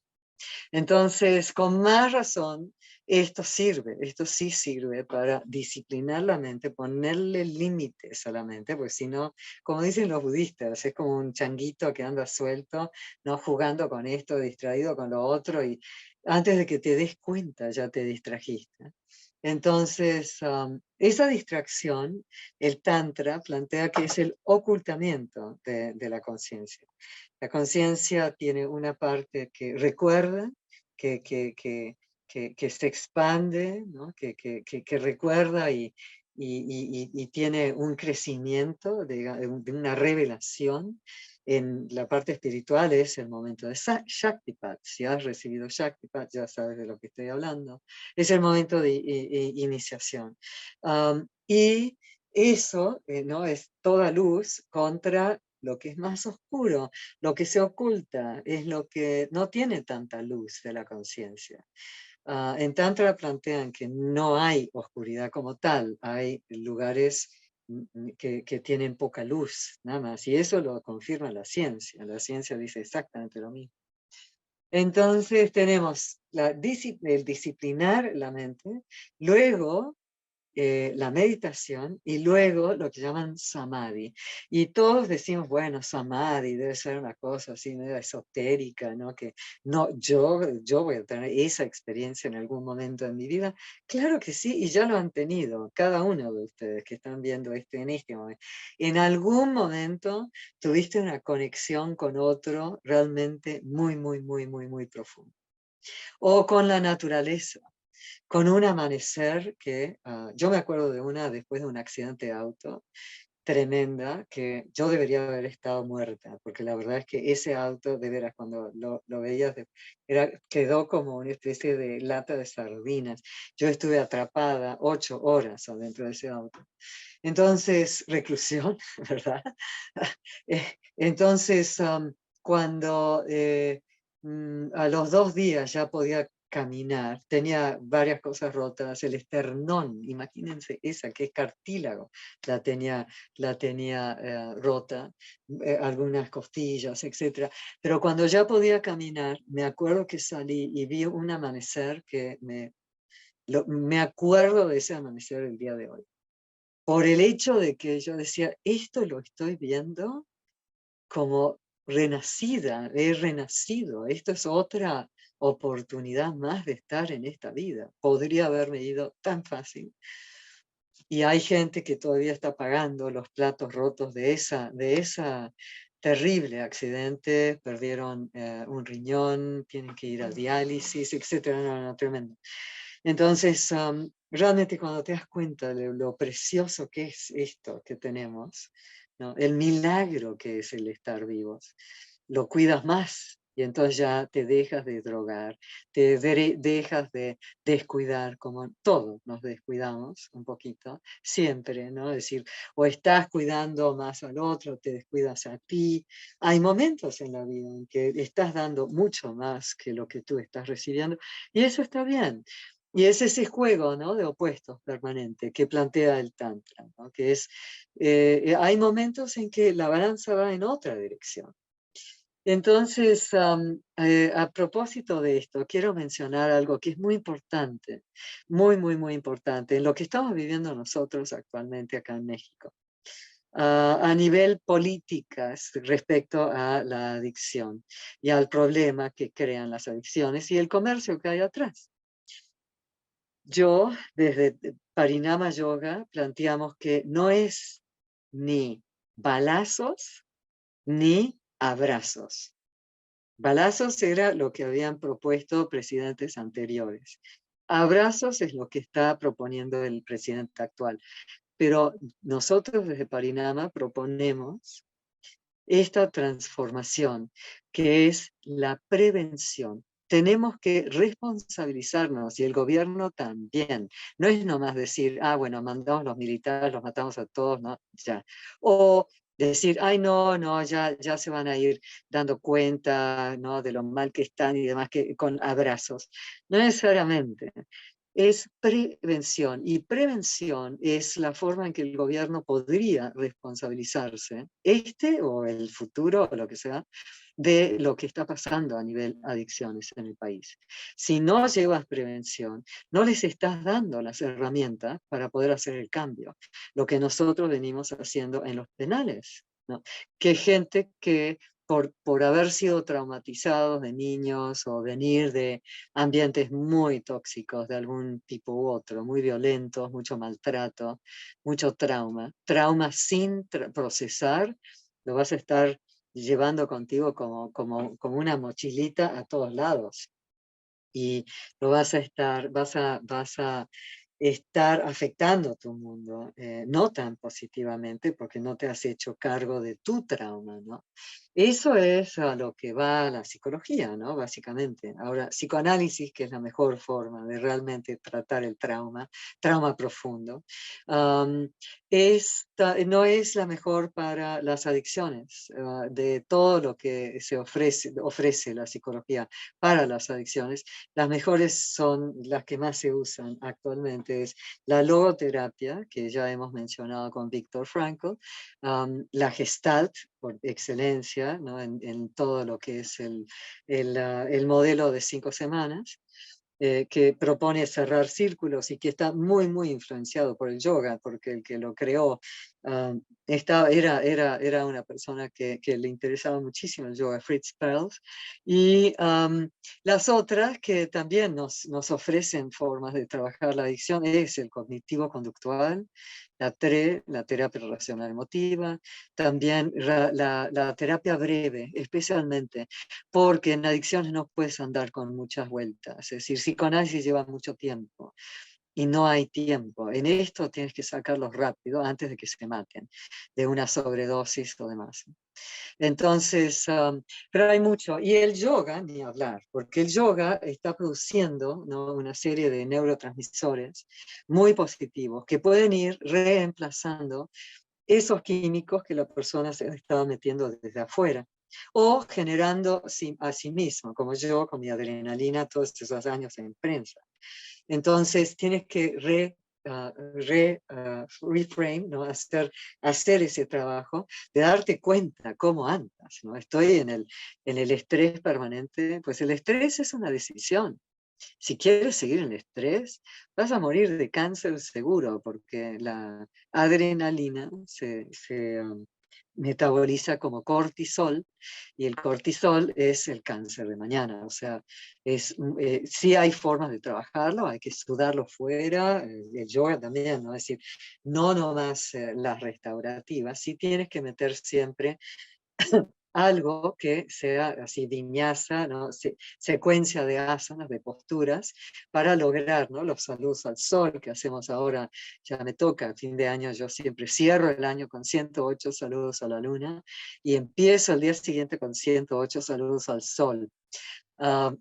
Entonces, con más razón, esto sí sirve para disciplinar la mente, ponerle límites a la mente, porque si no, como dicen los budistas, es como un changuito que anda suelto, no jugando con esto, distraído con lo otro, y antes de que te des cuenta ya te distrajiste. Entonces, esa distracción, el Tantra plantea que es el ocultamiento de la conciencia. La conciencia tiene una parte que recuerda, que se expande, ¿no? que recuerda y tiene un crecimiento, de una revelación. En la parte espiritual es el momento de Shaktipat. Si has recibido Shaktipat, ya sabes de lo que estoy hablando. Es el momento de iniciación. Y eso, ¿no? Es toda luz contra lo que es más oscuro. Lo que se oculta es lo que no tiene tanta luz de la conciencia. En Tantra plantean que no hay oscuridad como tal, hay lugares que tienen poca luz, nada más. Y eso lo confirma la ciencia. La ciencia dice exactamente lo mismo. Entonces tenemos el disciplinar la mente, luego la meditación y luego lo que llaman samadhi. Y todos decimos, bueno, samadhi debe ser una cosa así medio esotérica, ¿no? Que no, yo voy a tener esa experiencia en algún momento de mi vida. Claro que sí, y ya lo han tenido, cada uno de ustedes que están viendo esto en este momento. En algún momento tuviste una conexión con otro realmente muy, muy, muy, muy, muy profundo. O con la naturaleza, con un amanecer que yo me acuerdo de una después de un accidente de auto tremenda, que yo debería haber estado muerta, porque la verdad es que ese auto, de veras, cuando lo veías, quedó como una especie de lata de sardinas. Yo estuve atrapada 8 horas adentro de ese auto. Entonces, reclusión, ¿verdad? Entonces, cuando a los 2 días ya podía caminar, tenía varias cosas rotas, el esternón, imagínense esa que es cartílago, la tenía rota, algunas costillas, etc. Pero cuando ya podía caminar, me acuerdo que salí y vi un amanecer que me acuerdo de ese amanecer el día de hoy. Por el hecho de que yo decía, esto lo estoy viendo como renacida, he renacido, esto es otra oportunidad más de estar en esta vida. Podría haberme ido tan fácil. Y hay gente que todavía está pagando los platos rotos de esa terrible accidente, perdieron un riñón, tienen que ir a diálisis, etcétera, no, tremendo. Entonces, realmente cuando te das cuenta de lo precioso que es esto que tenemos, ¿no? El milagro que es el estar vivos, lo cuidas más y entonces ya te dejas de drogar, te dejas de descuidar, como todos nos descuidamos un poquito, siempre, ¿no? Es decir, o estás cuidando más al otro, te descuidas a ti. Hay momentos en la vida en que estás dando mucho más que lo que tú estás recibiendo y eso está bien. Y es ese juego, ¿no? De opuestos permanente que plantea el Tantra, ¿no? Que es, hay momentos en que la balanza va en otra dirección. Entonces, a propósito de esto, quiero mencionar algo que es muy importante, muy, muy, muy importante, en lo que estamos viviendo nosotros actualmente acá en México, a nivel políticas respecto a la adicción y al problema que crean las adicciones y el comercio que hay atrás. Yo, desde Parinama Yoga, planteamos que no es ni balazos ni abrazos. Balazos era lo que habían propuesto presidentes anteriores. Abrazos es lo que está proponiendo el presidente actual. Pero nosotros desde Parinama proponemos esta transformación, que es la prevención. Tenemos que responsabilizarnos y el gobierno también. No es nomás decir, bueno, mandamos los militares, los matamos a todos, ¿no? Ya. O decir, ay, no, no, ya se van a ir dando cuenta, ¿no? De lo mal que están y demás, que con abrazos. No necesariamente. es prevención. Y prevención es la forma en que el gobierno podría responsabilizarse, este o el futuro, o lo que sea, de lo que está pasando a nivel adicciones en el país. Si no llevas prevención, no les estás dando las herramientas para poder hacer el cambio. Lo que nosotros venimos haciendo en los penales, ¿no? Que gente que por haber sido traumatizados de niños o venir de ambientes muy tóxicos de algún tipo u otro, muy violentos, mucho maltrato, mucho trauma sin procesar, lo vas a estar llevando contigo como una mochilita a todos lados. Y lo vas a estar afectando tu mundo, no tan positivamente porque no te has hecho cargo de tu trauma, ¿no? Eso es a lo que va la psicología, ¿no? Básicamente. Ahora, psicoanálisis, que es la mejor forma de realmente tratar el trauma profundo, um, no es la mejor para las adicciones. De todo lo que se ofrece la psicología para las adicciones, las mejores son las que más se usan actualmente, es la logoterapia, que ya hemos mencionado con Viktor Frankl, la Gestalt, por excelencia, ¿no? En todo lo que es el modelo de 5 semanas, que propone cerrar círculos y que está muy, muy influenciado por el yoga, porque el que lo creó era una persona que le interesaba muchísimo el yoga, Fritz Perls, y las otras que también nos ofrecen formas de trabajar la adicción es el cognitivo-conductual, la terapia relacional emotiva, también la terapia breve, especialmente porque en adicciones no puedes andar con muchas vueltas. Es decir, psicoanálisis lleva mucho tiempo y no hay tiempo. En esto tienes que sacarlos rápido antes de que se maten de una sobredosis o demás. Entonces, pero hay mucho. Y el yoga, ni hablar, porque el yoga está produciendo, ¿no?, una serie de neurotransmisores muy positivos que pueden ir reemplazando esos químicos que la persona se estaba metiendo desde afuera, o generando a sí mismo, como yo con mi adrenalina todos esos años en prensa. Entonces tienes que reframe, ¿no? hacer ese trabajo, de darte cuenta cómo andas, ¿no? Estoy en el estrés permanente, pues el estrés es una decisión. Si quieres seguir en el estrés, vas a morir de cáncer seguro, porque la adrenalina se metaboliza como cortisol, y el cortisol es el cáncer de mañana. O sea, sí hay formas de trabajarlo, hay que sudarlo fuera, el yoga también, ¿no? Es decir, no nomás las restaurativas, sí tienes que meter siempre algo que sea así viñasa, ¿no? Secuencia de asanas, de posturas, para lograr, ¿no?, los saludos al sol que hacemos ahora. Ya me toca, a fin de año yo siempre cierro el año con 108 saludos a la luna y empiezo el día siguiente con 108 saludos al sol.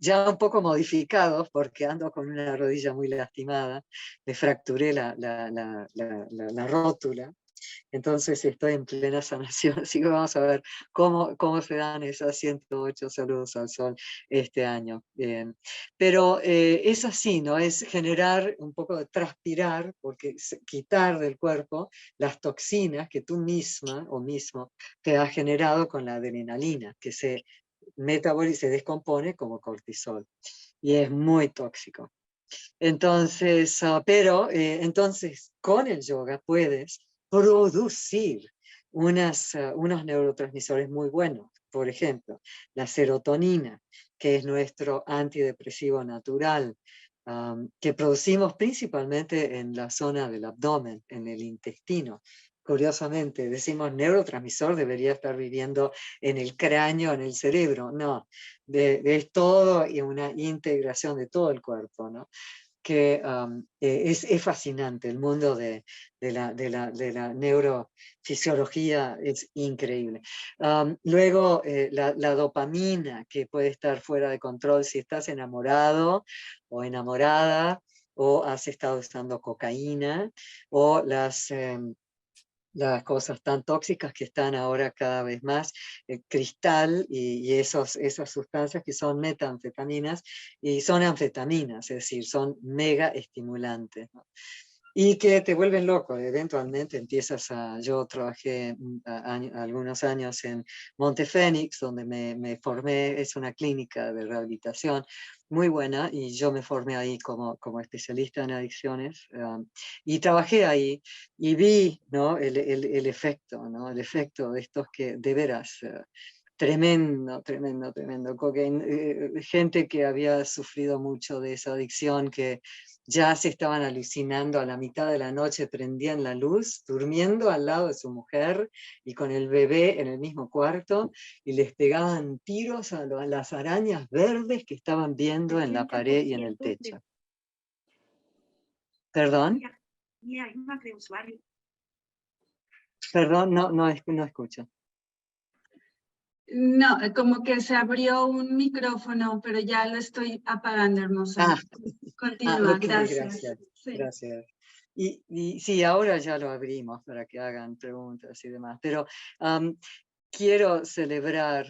Ya un poco modificados porque ando con una rodilla muy lastimada, me fracturé la rótula. Entonces estoy en plena sanación, así que vamos a ver cómo se dan esas 108 saludos al sol este año. Pero es así, ¿no? Es generar un poco de transpirar, porque quitar del cuerpo las toxinas que tú misma o mismo te has generado con la adrenalina, que se metaboliza, se descompone como cortisol y es muy tóxico. Entonces, entonces con el yoga puedes producir unos neurotransmisores muy buenos. Por ejemplo, la serotonina, que es nuestro antidepresivo natural, que producimos principalmente en la zona del abdomen, en el intestino. Curiosamente, decimos neurotransmisor debería estar viviendo en el cráneo, en el cerebro. No, es todo y una integración de todo el cuerpo, ¿no? Que es fascinante. El mundo de la neurofisiología es increíble. Luego, la dopamina, que puede estar fuera de control si estás enamorado o enamorada, o has estado usando cocaína, o las cosas tan tóxicas que están ahora cada vez más, el cristal y esas sustancias que son metanfetaminas y son anfetaminas, es decir, son mega estimulantes, ¿no? Y que te vuelven loco, eventualmente empiezas a, yo trabajé algunos años en Montefénix, donde me formé, es una clínica de rehabilitación muy buena, y yo me formé ahí como especialista en adicciones, y trabajé ahí, y vi, ¿no? el efecto, ¿no? El efecto de estos que de veras... tremendo, tremendo, tremendo. Gente que había sufrido mucho de esa adicción, que ya se estaban alucinando, a la mitad de la noche prendían la luz, durmiendo al lado de su mujer y con el bebé en el mismo cuarto, y les pegaban tiros a las arañas verdes que estaban viendo en la pared y en el techo. ¿Perdón? Perdón, no escucho. No, como que se abrió un micrófono, pero ya lo estoy apagando, hermosa. Continúa, Ok, gracias. gracias, Sí. gracias. Y sí, ahora ya lo abrimos para que hagan preguntas y demás, pero quiero celebrar,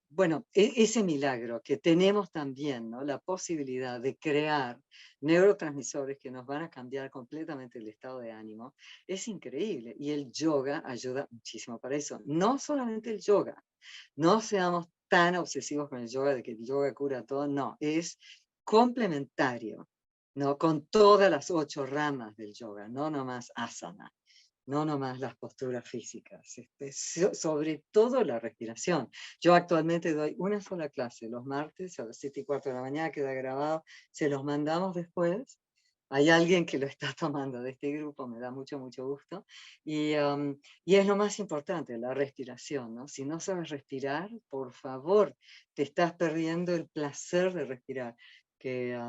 bueno, ese milagro que tenemos también, ¿no? La posibilidad de crear neurotransmisores que nos van a cambiar completamente el estado de ánimo, es increíble, y el yoga ayuda muchísimo para eso. No solamente el yoga, no seamos tan obsesivos con el yoga de que el yoga cura todo, no, es complementario, ¿no? Con todas las 8 ramas del yoga, no nomás asana, no nomás las posturas físicas, sobre todo la respiración. Yo actualmente doy una sola clase los martes a las 7:15 de la mañana, queda grabado, se los mandamos después. Hay alguien que lo está tomando de este grupo, me da mucho, mucho gusto. Y es lo más importante, la respiración, ¿no? Si no sabes respirar, por favor, te estás perdiendo el placer de respirar. Que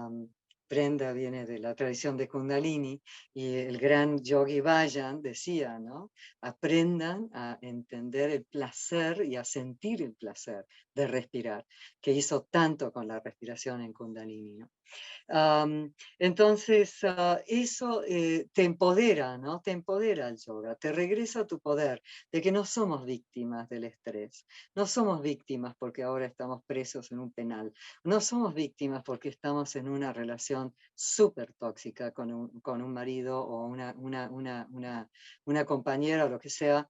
Brenda viene de la tradición de Kundalini, y el gran Yogi Bhajan decía, ¿no? Aprendan a entender el placer y a sentir el placer de respirar, que hizo tanto con la respiración en Kundalini, ¿no? Entonces, eso te empodera, ¿no? Te empodera el yoga, te regresa tu poder, de que no somos víctimas del estrés, no somos víctimas porque ahora estamos presos en un penal, no somos víctimas porque estamos en una relación súper tóxica con un marido o una compañera o lo que sea.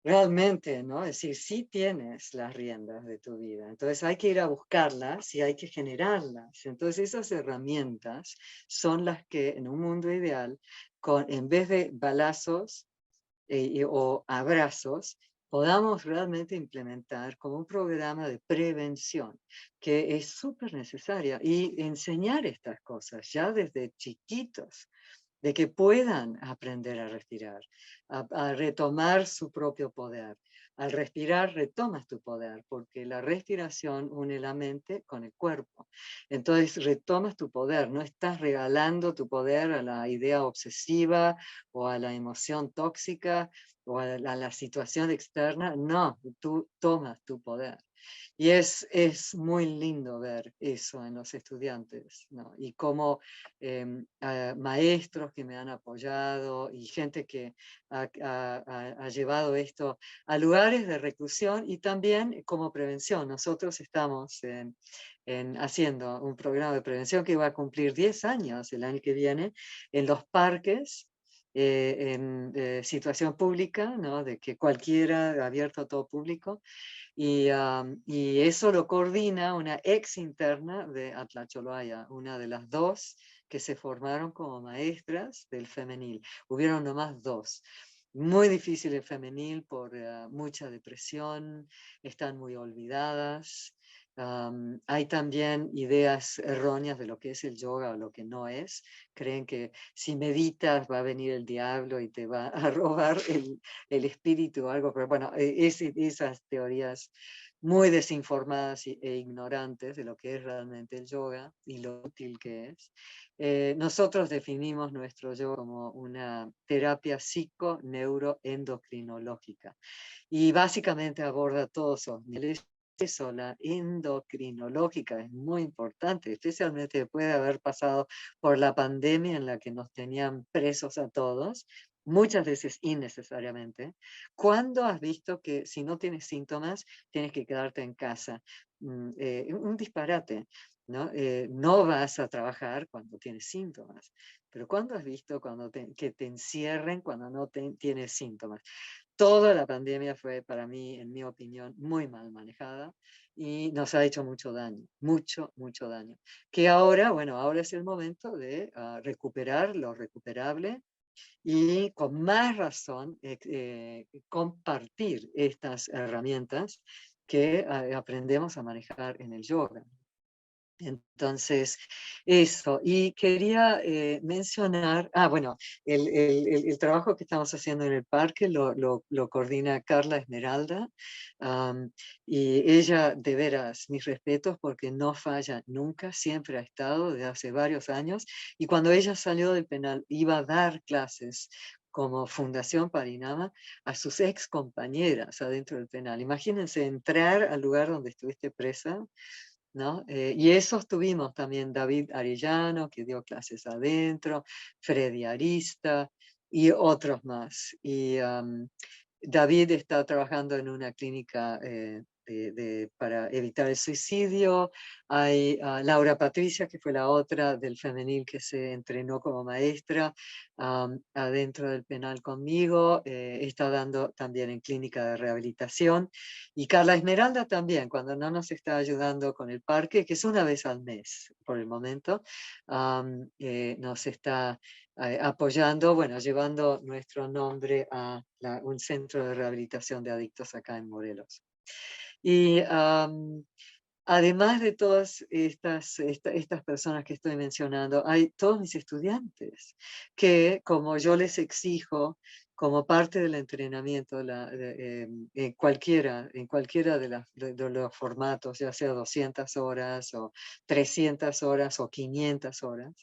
Realmente, ¿no? Es decir, sí tienes las riendas de tu vida, entonces hay que ir a buscarlas y hay que generarlas. Entonces esas herramientas son las que en un mundo ideal, en vez de balazos o abrazos, podamos realmente implementar como un programa de prevención, que es súper necesaria, y enseñar estas cosas ya desde chiquitos, de que puedan aprender a respirar, a retomar su propio poder. Al respirar retomas tu poder, porque la respiración une la mente con el cuerpo. Entonces retomas tu poder, no estás regalando tu poder a la idea obsesiva o a la emoción tóxica o a la situación externa, no, tú tomas tu poder. Y es muy lindo ver eso en los estudiantes, ¿no? Y como maestros que me han apoyado y gente que ha llevado esto a lugares de reclusión y también como prevención. Nosotros estamos haciendo un programa de prevención que va a cumplir 10 años el año que viene en los parques, en situación pública, ¿no? De que cualquiera, abierto a todo público, y eso lo coordina una ex interna de Atlacholoaya, una de las 2 que se formaron como maestras del femenil. Hubieron nomás 2. Muy difícil el femenil por mucha depresión, están muy olvidadas. Hay también ideas erróneas de lo que es el yoga o lo que no es. Creen que si meditas va a venir el diablo y te va a robar el espíritu o algo, pero bueno, esas teorías muy desinformadas e ignorantes de lo que es realmente el yoga y lo útil que es. Nosotros definimos nuestro yoga como una terapia psico-neuroendocrinológica, y básicamente aborda todos esos niveles. Eso, la endocrinológica, es muy importante, especialmente después de haber pasado por la pandemia en la que nos tenían presos a todos. muchas veces innecesariamente. ¿Cuándo has visto que si no tienes síntomas, tienes que quedarte en casa? Un disparate, ¿no? No vas a trabajar cuando tienes síntomas, pero ¿cuándo has visto que te encierren cuando no tienes síntomas? Toda la pandemia fue para mí, en mi opinión, muy mal manejada y nos ha hecho mucho daño, mucho, mucho daño. Que ahora, bueno, ahora es el momento de recuperar lo recuperable y con más razón compartir estas herramientas que aprendemos a manejar en el yoga. Entonces, eso. Y quería mencionar, bueno, el trabajo que estamos haciendo en el parque lo coordina Carla Esmeralda. am, y ella, de veras, mis respetos porque no falla nunca, siempre ha estado desde hace varios años. Y cuando ella salió del penal, iba a dar clases como Fundación Parinama a sus ex compañeras adentro del penal. Imagínense entrar al lugar donde estuviste presa, ¿no? Y esos tuvimos también David Arellano, que dio clases adentro, Freddy Arista y otros más. Y David está trabajando en una clínica para evitar el suicidio. Hay Laura Patricia, que fue la otra del femenil que se entrenó como maestra adentro del penal conmigo. Está dando también en clínica de rehabilitación. Y Carla Esmeralda también, cuando no nos está ayudando con el parque, que es una vez al mes por el momento, nos está apoyando, bueno, llevando nuestro nombre a un centro de rehabilitación de adictos acá en Morelos. Y además de todas estas personas que estoy mencionando, hay todos mis estudiantes que, como yo les exijo, como parte del entrenamiento, en cualquiera de los formatos, ya sea 200 horas o 300 horas o 500 horas,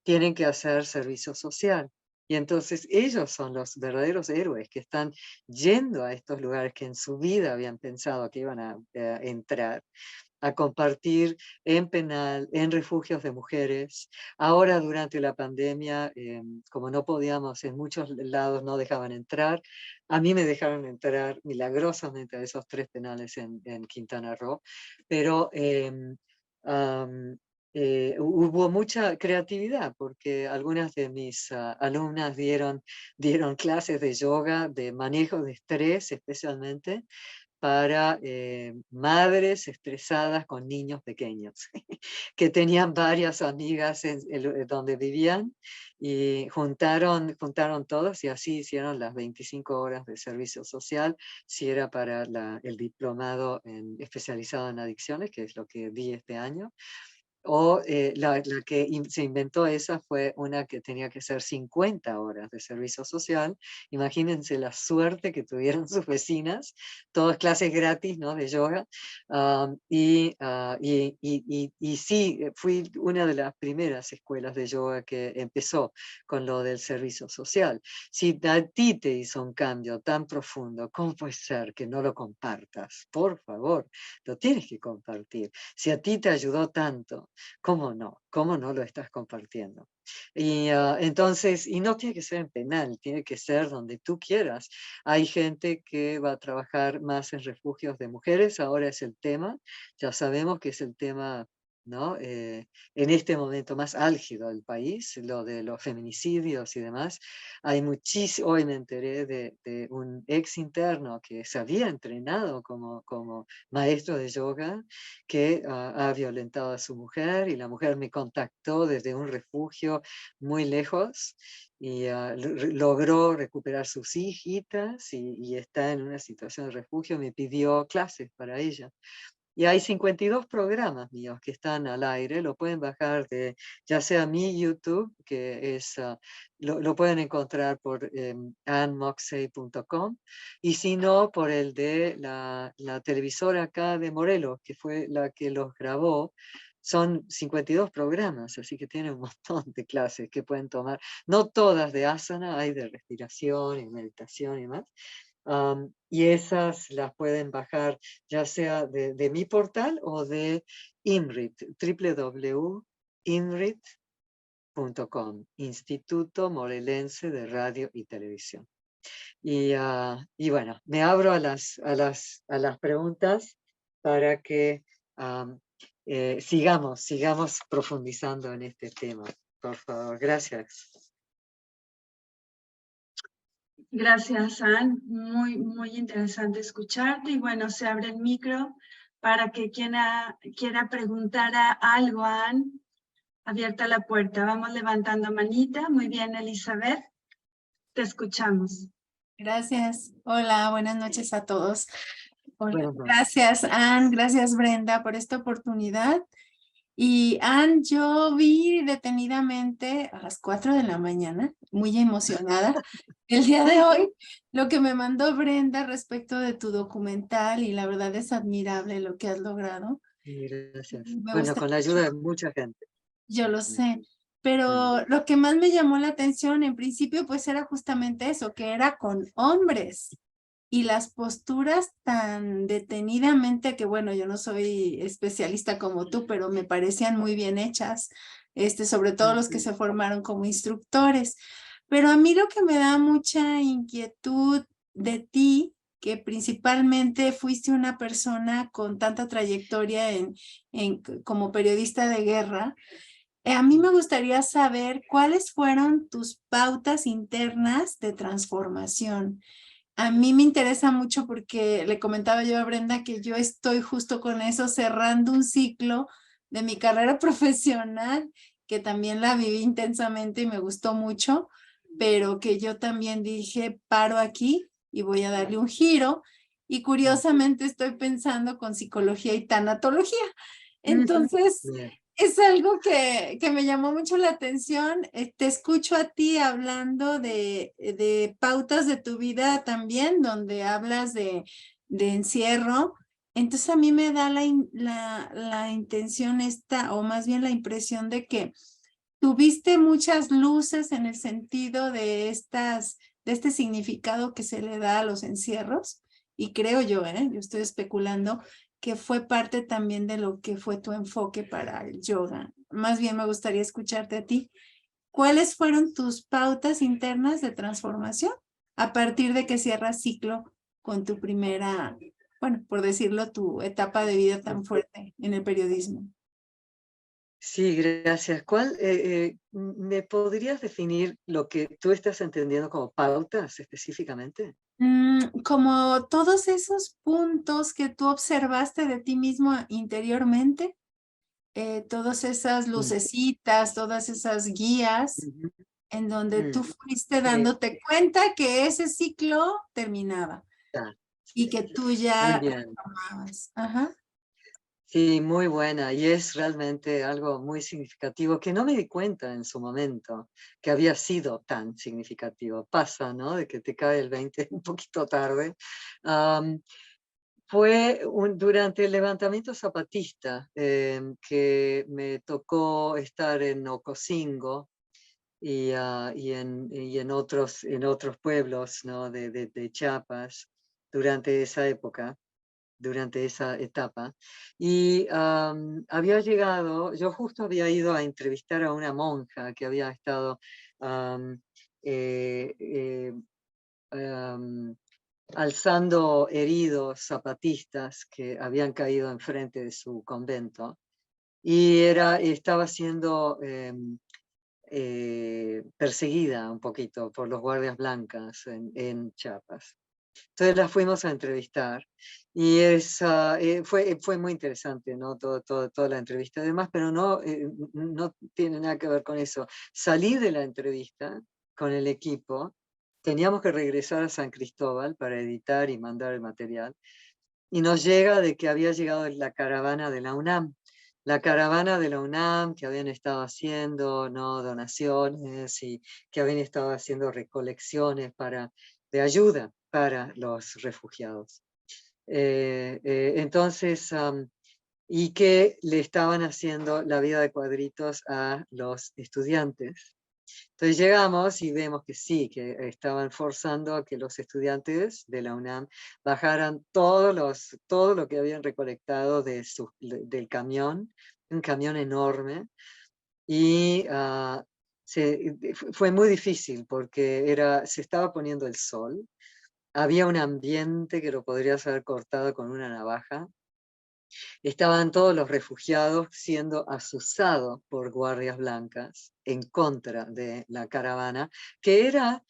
tienen que hacer servicio social. Y entonces ellos son los verdaderos héroes que están yendo a estos lugares que en su vida habían pensado que iban a entrar, a compartir en penal, en refugios de mujeres. Ahora durante la pandemia, como no podíamos, en muchos lados no dejaban entrar, a mí me dejaron entrar milagrosamente a esos 3 penales en Quintana Roo, pero hubo mucha creatividad porque algunas de mis alumnas dieron clases de yoga, de manejo de estrés especialmente, para madres estresadas con niños pequeños, que tenían varias amigas donde vivían y juntaron todos y así hicieron las 25 horas de servicio social, si era para el diplomado especializado en adicciones, que es lo que di este año. O la que se inventó esa fue una que tenía que ser 50 horas de servicio social. Imagínense la suerte que tuvieron sus vecinas, todas clases gratis, ¿no? De yoga. Y sí, fui una de las primeras escuelas de yoga que empezó con lo del servicio social. Si a ti te hizo un cambio tan profundo, ¿cómo puede ser que no lo compartas? Por favor, lo tienes que compartir. Si a ti te ayudó tanto, ¿cómo no? ¿Cómo no lo estás compartiendo? Y entonces, y no tiene que ser en penal, tiene que ser donde tú quieras. Hay gente que va a trabajar más en refugios de mujeres, ahora es el tema, ya sabemos que es el tema, ¿no? En este momento más álgido del país, lo de los feminicidios y demás. Hay muchísimo, hoy me enteré de un ex interno que se había entrenado como maestro de yoga, que ha violentado a su mujer y la mujer me contactó desde un refugio muy lejos y logró recuperar sus hijitas y está en una situación de refugio, me pidió clases para ella. Y hay 52 programas míos que están al aire, lo pueden bajar de ya sea mi YouTube, que es, lo pueden encontrar por anmoxey.com, y si no, por el de la televisora acá de Morelos, que fue la que los grabó. Son 52 programas, así que tienen un montón de clases que pueden tomar. No todas de asana, hay de respiración y meditación y más. Y esas las pueden bajar ya sea de mi portal o de INRIT, www.inrit.org. Instituto Morelense de Radio y Televisión. Y bueno, me abro a las preguntas para que sigamos profundizando en este tema. Por favor, gracias. Gracias, Ann. Muy interesante escucharte. Y bueno, se abre el micro para que quien quiera preguntar algo a Ann. Abierta la puerta. Vamos levantando manita. Muy bien, Elizabeth. Te escuchamos. Gracias. Hola, buenas noches a todos. Hola. Buenas noches. Gracias, Ann. Gracias, Brenda, por esta oportunidad. Y Ann, yo vi detenidamente a las 4 de la mañana, muy emocionada, el día de hoy, lo que me mandó Brenda respecto de tu documental y la verdad es admirable lo que has logrado. Gracias. Me Bueno, gusta con la mucho. ayuda de mucha gente. Yo lo sé, pero lo que más me llamó la atención en principio pues era justamente eso, que era con hombres y las posturas tan detenidamente que bueno, yo no soy especialista como tú, pero me parecían muy bien hechas, sobre todo los que se formaron como instructores. Pero a mí lo que me da mucha inquietud de ti, que principalmente fuiste una persona con tanta trayectoria como periodista de guerra, a mí me gustaría saber cuáles fueron tus pautas internas de transformación. A mí me interesa mucho porque le comentaba yo a Brenda que yo estoy justo con eso, cerrando un ciclo de mi carrera profesional, que también la viví intensamente y me gustó mucho, pero que yo también dije, paro aquí y voy a darle un giro. Y curiosamente estoy pensando con psicología y tanatología. Entonces, Bien. es algo que me llamó mucho la atención. Te escucho a ti hablando de pautas de tu vida también, donde hablas de encierro. Entonces a mí me da la intención esta, o más bien la impresión de que tuviste muchas luces en el sentido de este significado que se le da a los encierros. Y creo yo estoy especulando, que fue parte también de lo que fue tu enfoque para el yoga. Más bien me gustaría escucharte a ti. ¿Cuáles fueron tus pautas internas de transformación a partir de que cierras ciclo con tu primera, bueno, por decirlo, tu etapa de vida tan fuerte en el periodismo? Sí, gracias. ¿Me podrías definir lo que tú estás entendiendo como pautas específicamente? Como todos esos puntos que tú observaste de ti mismo interiormente, todas esas lucecitas, todas esas guías en donde tú fuiste dándote cuenta que ese ciclo terminaba y que tú Muy ya bien. retomabas. Ajá. Sí, muy buena. Y es realmente algo muy significativo que no me di cuenta en su momento que había sido tan significativo. Pasa, ¿no? De que te cae el 20 un poquito tarde. Fue durante el levantamiento zapatista que me tocó estar en Ocosingo y en otros pueblos, ¿no? de Chiapas durante esa época, durante esa etapa. Y había llegado, yo justo había ido a entrevistar a una monja que había estado eh, eh, am, alzando heridos zapatistas que habían caído enfrente de su convento. Y estaba siendo perseguida un poquito por los guardias blancas en Chiapas. Entonces la fuimos a entrevistar y fue muy interesante, ¿no? Toda la entrevista además, pero no tiene nada que ver con eso. Salí de la entrevista con el equipo, teníamos que regresar a San Cristóbal para editar y mandar el material, y nos llega de que había llegado la caravana de la UNAM. La caravana de la UNAM que habían estado haciendo, ¿no? Donaciones y que habían estado haciendo recolecciones de ayuda para los refugiados. Entonces, y que le estaban haciendo la vida de cuadritos a los estudiantes. Entonces llegamos y vemos que sí, que estaban forzando a que los estudiantes de la UNAM bajaran todo lo que habían recolectado del camión, un camión enorme, y fue muy difícil porque se estaba poniendo el sol, había un ambiente que lo podrías haber cortado con una navaja. Estaban todos los refugiados siendo asusados por guardias blancas en contra de la caravana, que era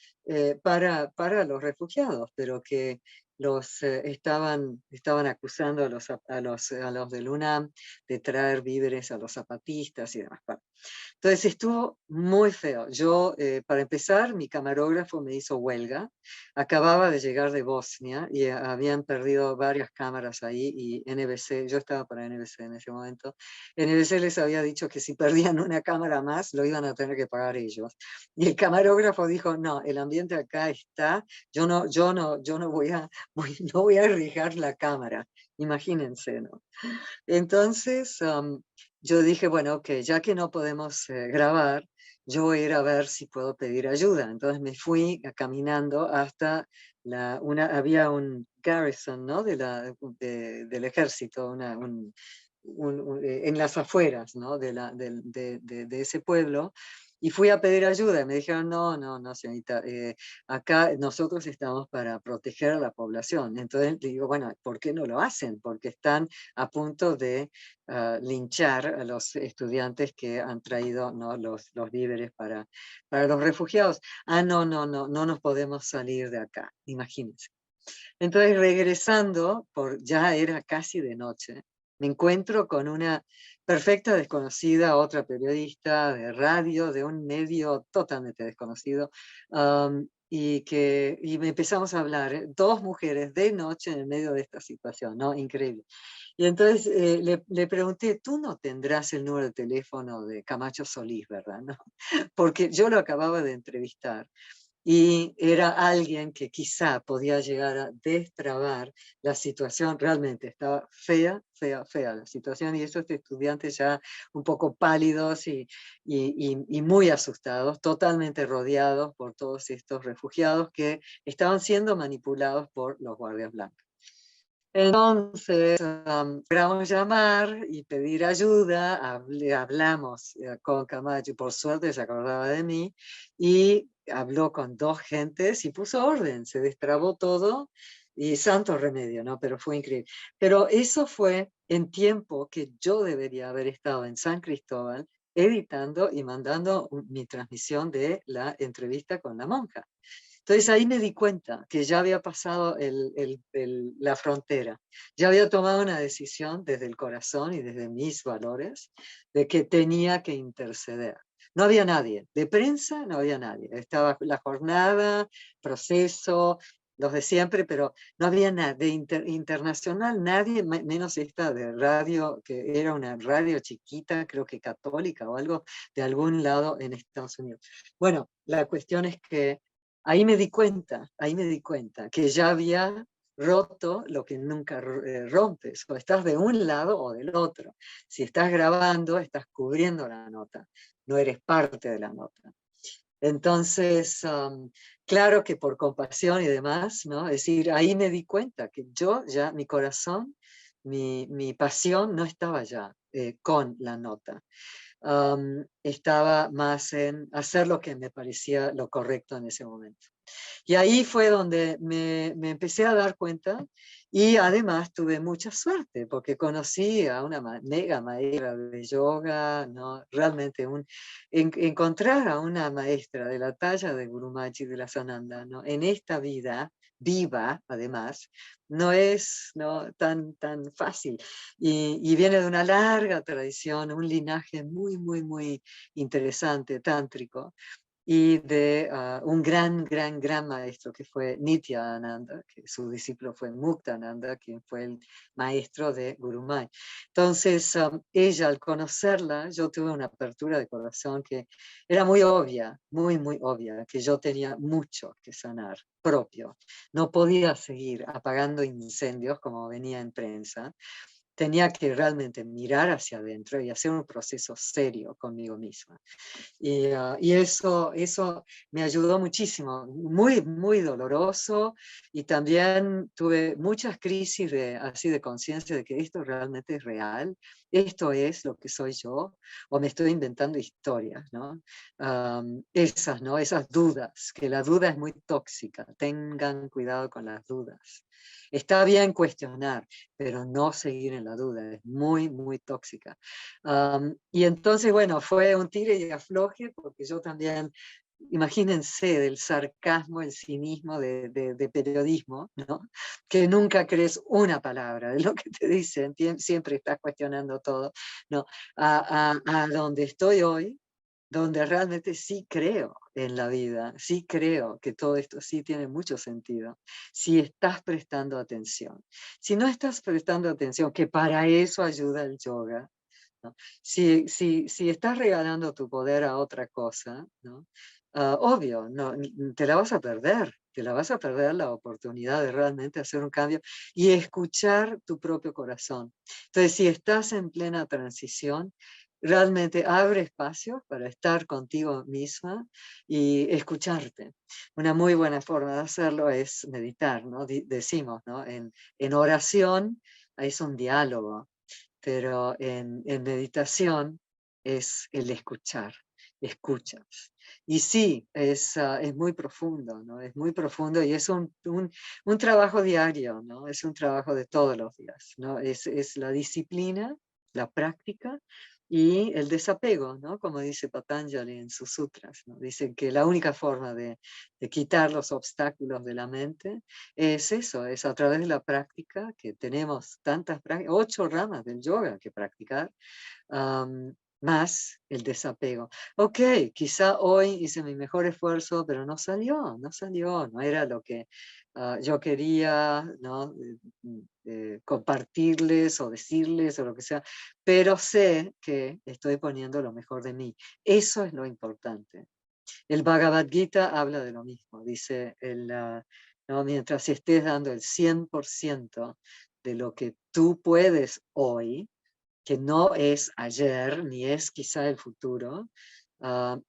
para los refugiados, pero que estaban acusando a los del UNAM de traer víveres a los zapatistas y demás. Entonces estuvo muy feo. Yo, para empezar, mi camarógrafo me hizo huelga. Acababa de llegar de Bosnia y habían perdido varias cámaras ahí y NBC, yo estaba para NBC en ese momento, NBC les había dicho que si perdían una cámara más lo iban a tener que pagar ellos. Y el camarógrafo dijo, no, el ambiente acá está, yo no voy a arriesgar la cámara. Imagínense, ¿no? Entonces, yo dije, bueno, ok, ya que no podemos grabar, yo voy a ir a ver si puedo pedir ayuda. Entonces me fui caminando hasta había un garrison, ¿no? Del ejército, en las afueras, ¿no? De ese pueblo. Y fui a pedir ayuda y me dijeron, no, señorita, acá nosotros estamos para proteger a la población. Entonces le digo, bueno, ¿por qué no lo hacen? Porque están a punto de linchar a los estudiantes que han traído, ¿no? los víveres para los refugiados. No nos podemos salir de acá, imagínense. Entonces regresando, ya era casi de noche, me encuentro con una perfecta desconocida, otra periodista de radio, de un medio totalmente desconocido, y me empezamos a hablar, dos mujeres de noche en el medio de esta situación, ¿no? Increíble. Y entonces le pregunté, tú no tendrás el número de teléfono de Camacho Solís, ¿verdad? ¿No? Porque yo lo acababa de entrevistar. Y era alguien que quizá podía llegar a destrabar la situación. Realmente estaba fea la situación, y estos estudiantes ya un poco pálidos y muy asustados, totalmente rodeados por todos estos refugiados que estaban siendo manipulados por los guardias blancos. Entonces, logramos llamar y pedir ayuda, hablamos con Camacho, por suerte se acordaba de mí, y habló con dos gentes y puso orden, se destrabó todo, y santo remedio, ¿no? Pero fue increíble. Pero eso fue en tiempo que yo debería haber estado en San Cristóbal editando y mandando mi transmisión de la entrevista con la monja. Entonces ahí me di cuenta que ya había pasado la frontera, ya había tomado una decisión desde el corazón y desde mis valores de que tenía que interceder. No había nadie, de prensa no había nadie, estaba la jornada, proceso, los de siempre, pero no había nada, de internacional nadie, menos esta de radio, que era una radio chiquita, creo que católica o algo, de algún lado en Estados Unidos. Bueno, la cuestión es que ahí me di cuenta que ya había roto lo que nunca rompes, o estás de un lado o del otro. Si estás grabando, estás cubriendo la nota, no eres parte de la nota. Entonces, claro que por compasión y demás, ¿no? Es decir, ahí me di cuenta que yo ya, mi corazón, mi pasión no estaba ya con la nota. Estaba más en hacer lo que me parecía lo correcto en ese momento. Y ahí fue donde me empecé a dar cuenta, y además tuve mucha suerte porque conocí a una mega maestra de yoga, ¿no? Realmente encontrar a una maestra de la talla de Guru Machi de la Sananda, ¿no? En esta vida viva, además, no es, ¿no? tan fácil, y viene de una larga tradición, un linaje muy interesante, tántrico, y de un gran maestro que fue Nityananda, que su discípulo fue Muktananda, quien fue el maestro de Guru Mai. Entonces, ella, al conocerla, yo tuve una apertura de corazón que era muy obvia, muy obvia, que yo tenía mucho que sanar propio. No podía seguir apagando incendios como venía en prensa. Tenía que realmente mirar hacia adentro y hacer un proceso serio conmigo misma. Y eso me ayudó muchísimo, muy doloroso, y también tuve muchas crisis así de conciencia de que esto realmente es real, ¿esto es lo que soy yo? ¿O me estoy inventando historias, ¿no? Esas, ¿no? Esas dudas, que la duda es muy tóxica. Tengan cuidado con las dudas. Está bien cuestionar, pero no seguir en la duda. Es muy, muy tóxica. Y entonces, bueno, fue un tire y afloje, porque yo también, imagínense, del sarcasmo, el cinismo de periodismo, ¿no? Que nunca crees una palabra de lo que te dicen, siempre estás cuestionando todo, ¿no? A donde estoy hoy, donde realmente sí creo en la vida, sí creo que todo esto sí tiene mucho sentido, si estás prestando atención. Si no estás prestando atención, que para eso ayuda el yoga, ¿no? Si estás regalando tu poder a otra cosa, ¿no? Obvio, no, te la vas a perder. Te la vas a perder la oportunidad de realmente hacer un cambio y escuchar tu propio corazón. Entonces, si estás en plena transición, realmente abre espacio para estar contigo misma y escucharte. Una muy buena forma de hacerlo es meditar, ¿no? Decimos, ¿no? En oración es un diálogo, pero en meditación es el escuchar, escuchas. Y sí, es muy profundo, ¿no? Es muy profundo y es un trabajo diario, ¿no? Es un trabajo de todos los días, ¿no? Es la disciplina, la práctica y el desapego, ¿no? Como dice Patanjali en sus sutras, ¿no? Dice que la única forma de quitar los obstáculos de la mente es eso, es a través de la práctica, que tenemos tantas prácticas, 8 ramas del yoga que practicar, más el desapego. Ok, quizá hoy hice mi mejor esfuerzo, pero no salió, no era lo que yo quería, ¿no? Compartirles o decirles o lo que sea, pero sé que estoy poniendo lo mejor de mí. Eso es lo importante. El Bhagavad Gita habla de lo mismo, dice, ¿no? Mientras estés dando el 100% de lo que tú puedes hoy, que no es ayer, ni es quizá el futuro,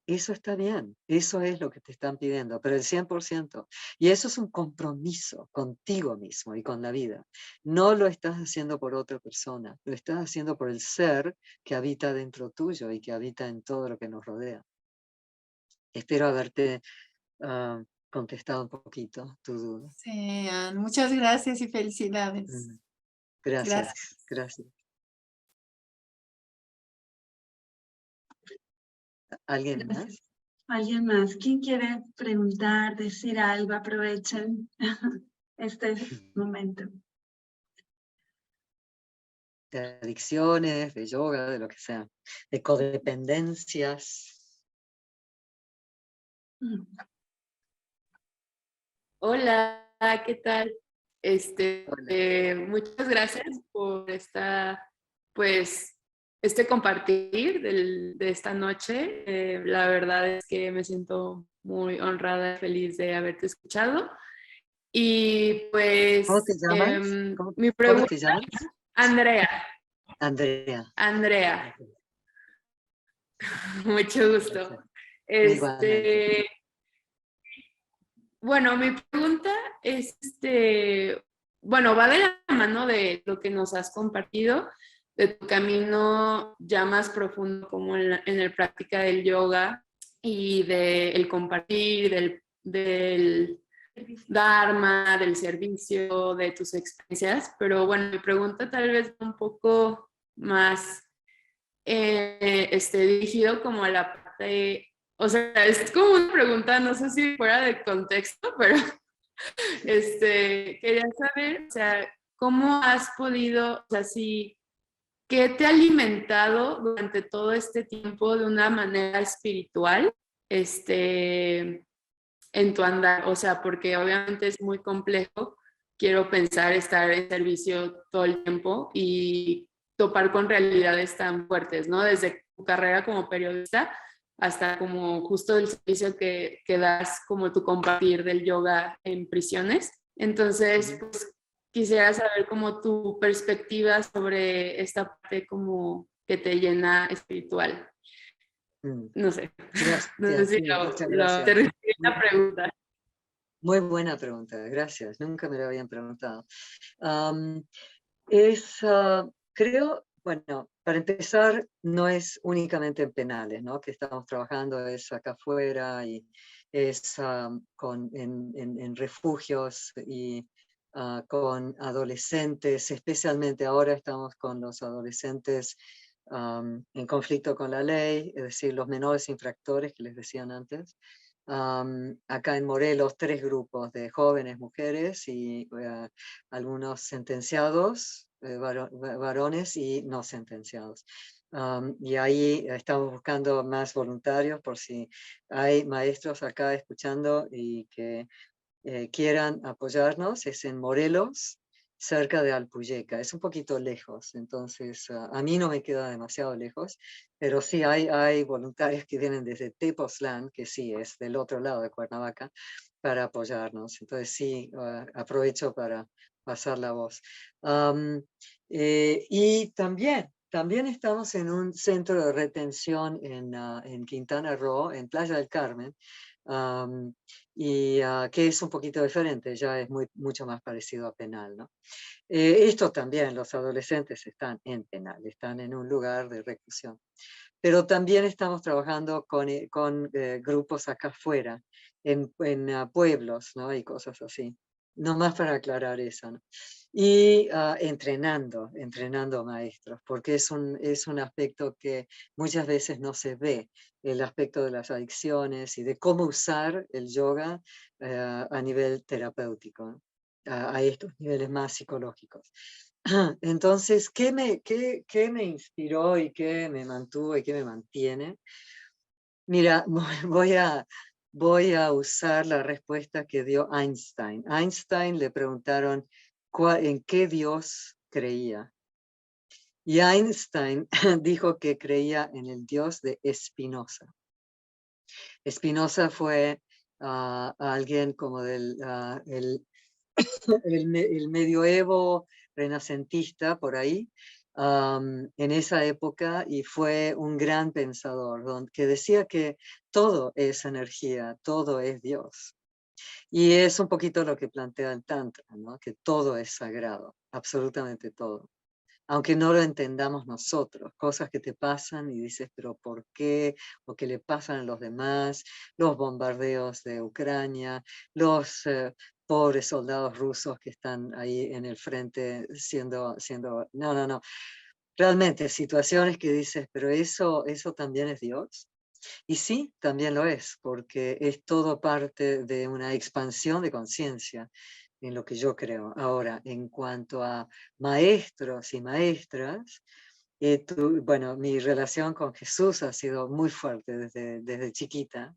eso está bien, eso es lo que te están pidiendo, pero el 100%. Y eso es un compromiso contigo mismo y con la vida. No lo estás haciendo por otra persona, lo estás haciendo por el ser que habita dentro tuyo y que habita en todo lo que nos rodea. Espero haberte contestado un poquito tu duda. Sí, Ann, muchas gracias y felicidades. Gracias, Gracias. gracias. ¿Alguien más? ¿Alguien más? ¿Quién quiere preguntar, decir algo? Aprovechen este momento. De adicciones, de yoga, de lo que sea, de codependencias. Hola, ¿qué tal? Hola. Muchas gracias por este compartir de esta noche. La verdad es que me siento muy honrada y feliz de haberte escuchado. Y pues ¿Cómo te llamas? mi ¿Cómo pregunta, te llamas? Andrea, Andrea. Andrea, mucho gusto. Igualmente. Bueno, mi pregunta es, bueno, va de la mano de lo que nos has compartido, de tu camino ya más profundo como en el práctica del yoga y del compartir, del dharma, del servicio, de tus experiencias. Pero bueno, mi pregunta tal vez un poco más dirigido como a la parte, o sea, es como una pregunta, no sé si fuera de contexto, pero quería saber, o sea, ¿cómo has podido, o sea, si, qué te ha alimentado durante todo este tiempo de una manera espiritual, en tu andar? O sea, porque obviamente es muy complejo, quiero pensar estar en servicio todo el tiempo y topar con realidades tan fuertes, ¿no? Desde tu carrera como periodista hasta como justo el servicio que das, como tu compartir del yoga en prisiones. Entonces, pues quisiera saber como tu perspectiva sobre esta parte como que te llena espiritual. No sé, no sé Gracias, si sí, muchas te gracias. recibí la pregunta. Muy buena pregunta, gracias. Nunca me lo habían preguntado. Es, creo, bueno, para empezar, no es únicamente en penales, ¿no? Que estamos trabajando, es acá afuera y es en refugios y con adolescentes, especialmente ahora estamos con los adolescentes en conflicto con la ley, es decir, los menores infractores que les decían antes. Acá en Morelos, 3 grupos de jóvenes, mujeres y algunos sentenciados, varones y no sentenciados. Y ahí estamos buscando más voluntarios por si hay maestros acá escuchando y que quieran apoyarnos. Es en Morelos, cerca de Alpuyeca. Es un poquito lejos, entonces a mí no me queda demasiado lejos, pero sí hay voluntarios que vienen desde Tepoztlán, que sí es del otro lado de Cuernavaca, para apoyarnos. Entonces sí, aprovecho para pasar la voz. Y también estamos en un centro de retención en Quintana Roo, en Playa del Carmen, y que es un poquito diferente, ya es mucho más parecido a penal, ¿no? Esto también, los adolescentes están en penal, están en un lugar de reclusión. Pero también estamos trabajando con grupos acá afuera, en pueblos, ¿no? Y cosas así. No más para aclarar eso, ¿no? Y entrenando maestros, porque es un aspecto que muchas veces no se ve, el aspecto de las adicciones y de cómo usar el yoga a nivel terapéutico, ¿no? A estos niveles más psicológicos. Entonces, ¿qué me inspiró y qué me mantuvo y qué me mantiene? Mira, voy a usar la respuesta que dio Einstein. Einstein le preguntaron en qué Dios creía. Y Einstein dijo que creía en el Dios de Spinoza. Spinoza fue alguien como del el medioevo renacentista, por ahí, en esa época, y fue un gran pensador, que decía que todo es energía, todo es Dios. Y es un poquito lo que plantea el Tantra, ¿no? Que todo es sagrado, absolutamente todo. Aunque no lo entendamos nosotros, cosas que te pasan y dices, pero ¿por qué? O que le pasan a los demás, los bombardeos de Ucrania, los pobres soldados rusos que están ahí en el frente no. Realmente situaciones que dices, pero eso también es Dios. Y sí, también lo es, porque es todo parte de una expansión de conciencia, en lo que yo creo. Ahora, en cuanto a maestros y maestras, bueno, mi relación con Jesús ha sido muy fuerte desde chiquita,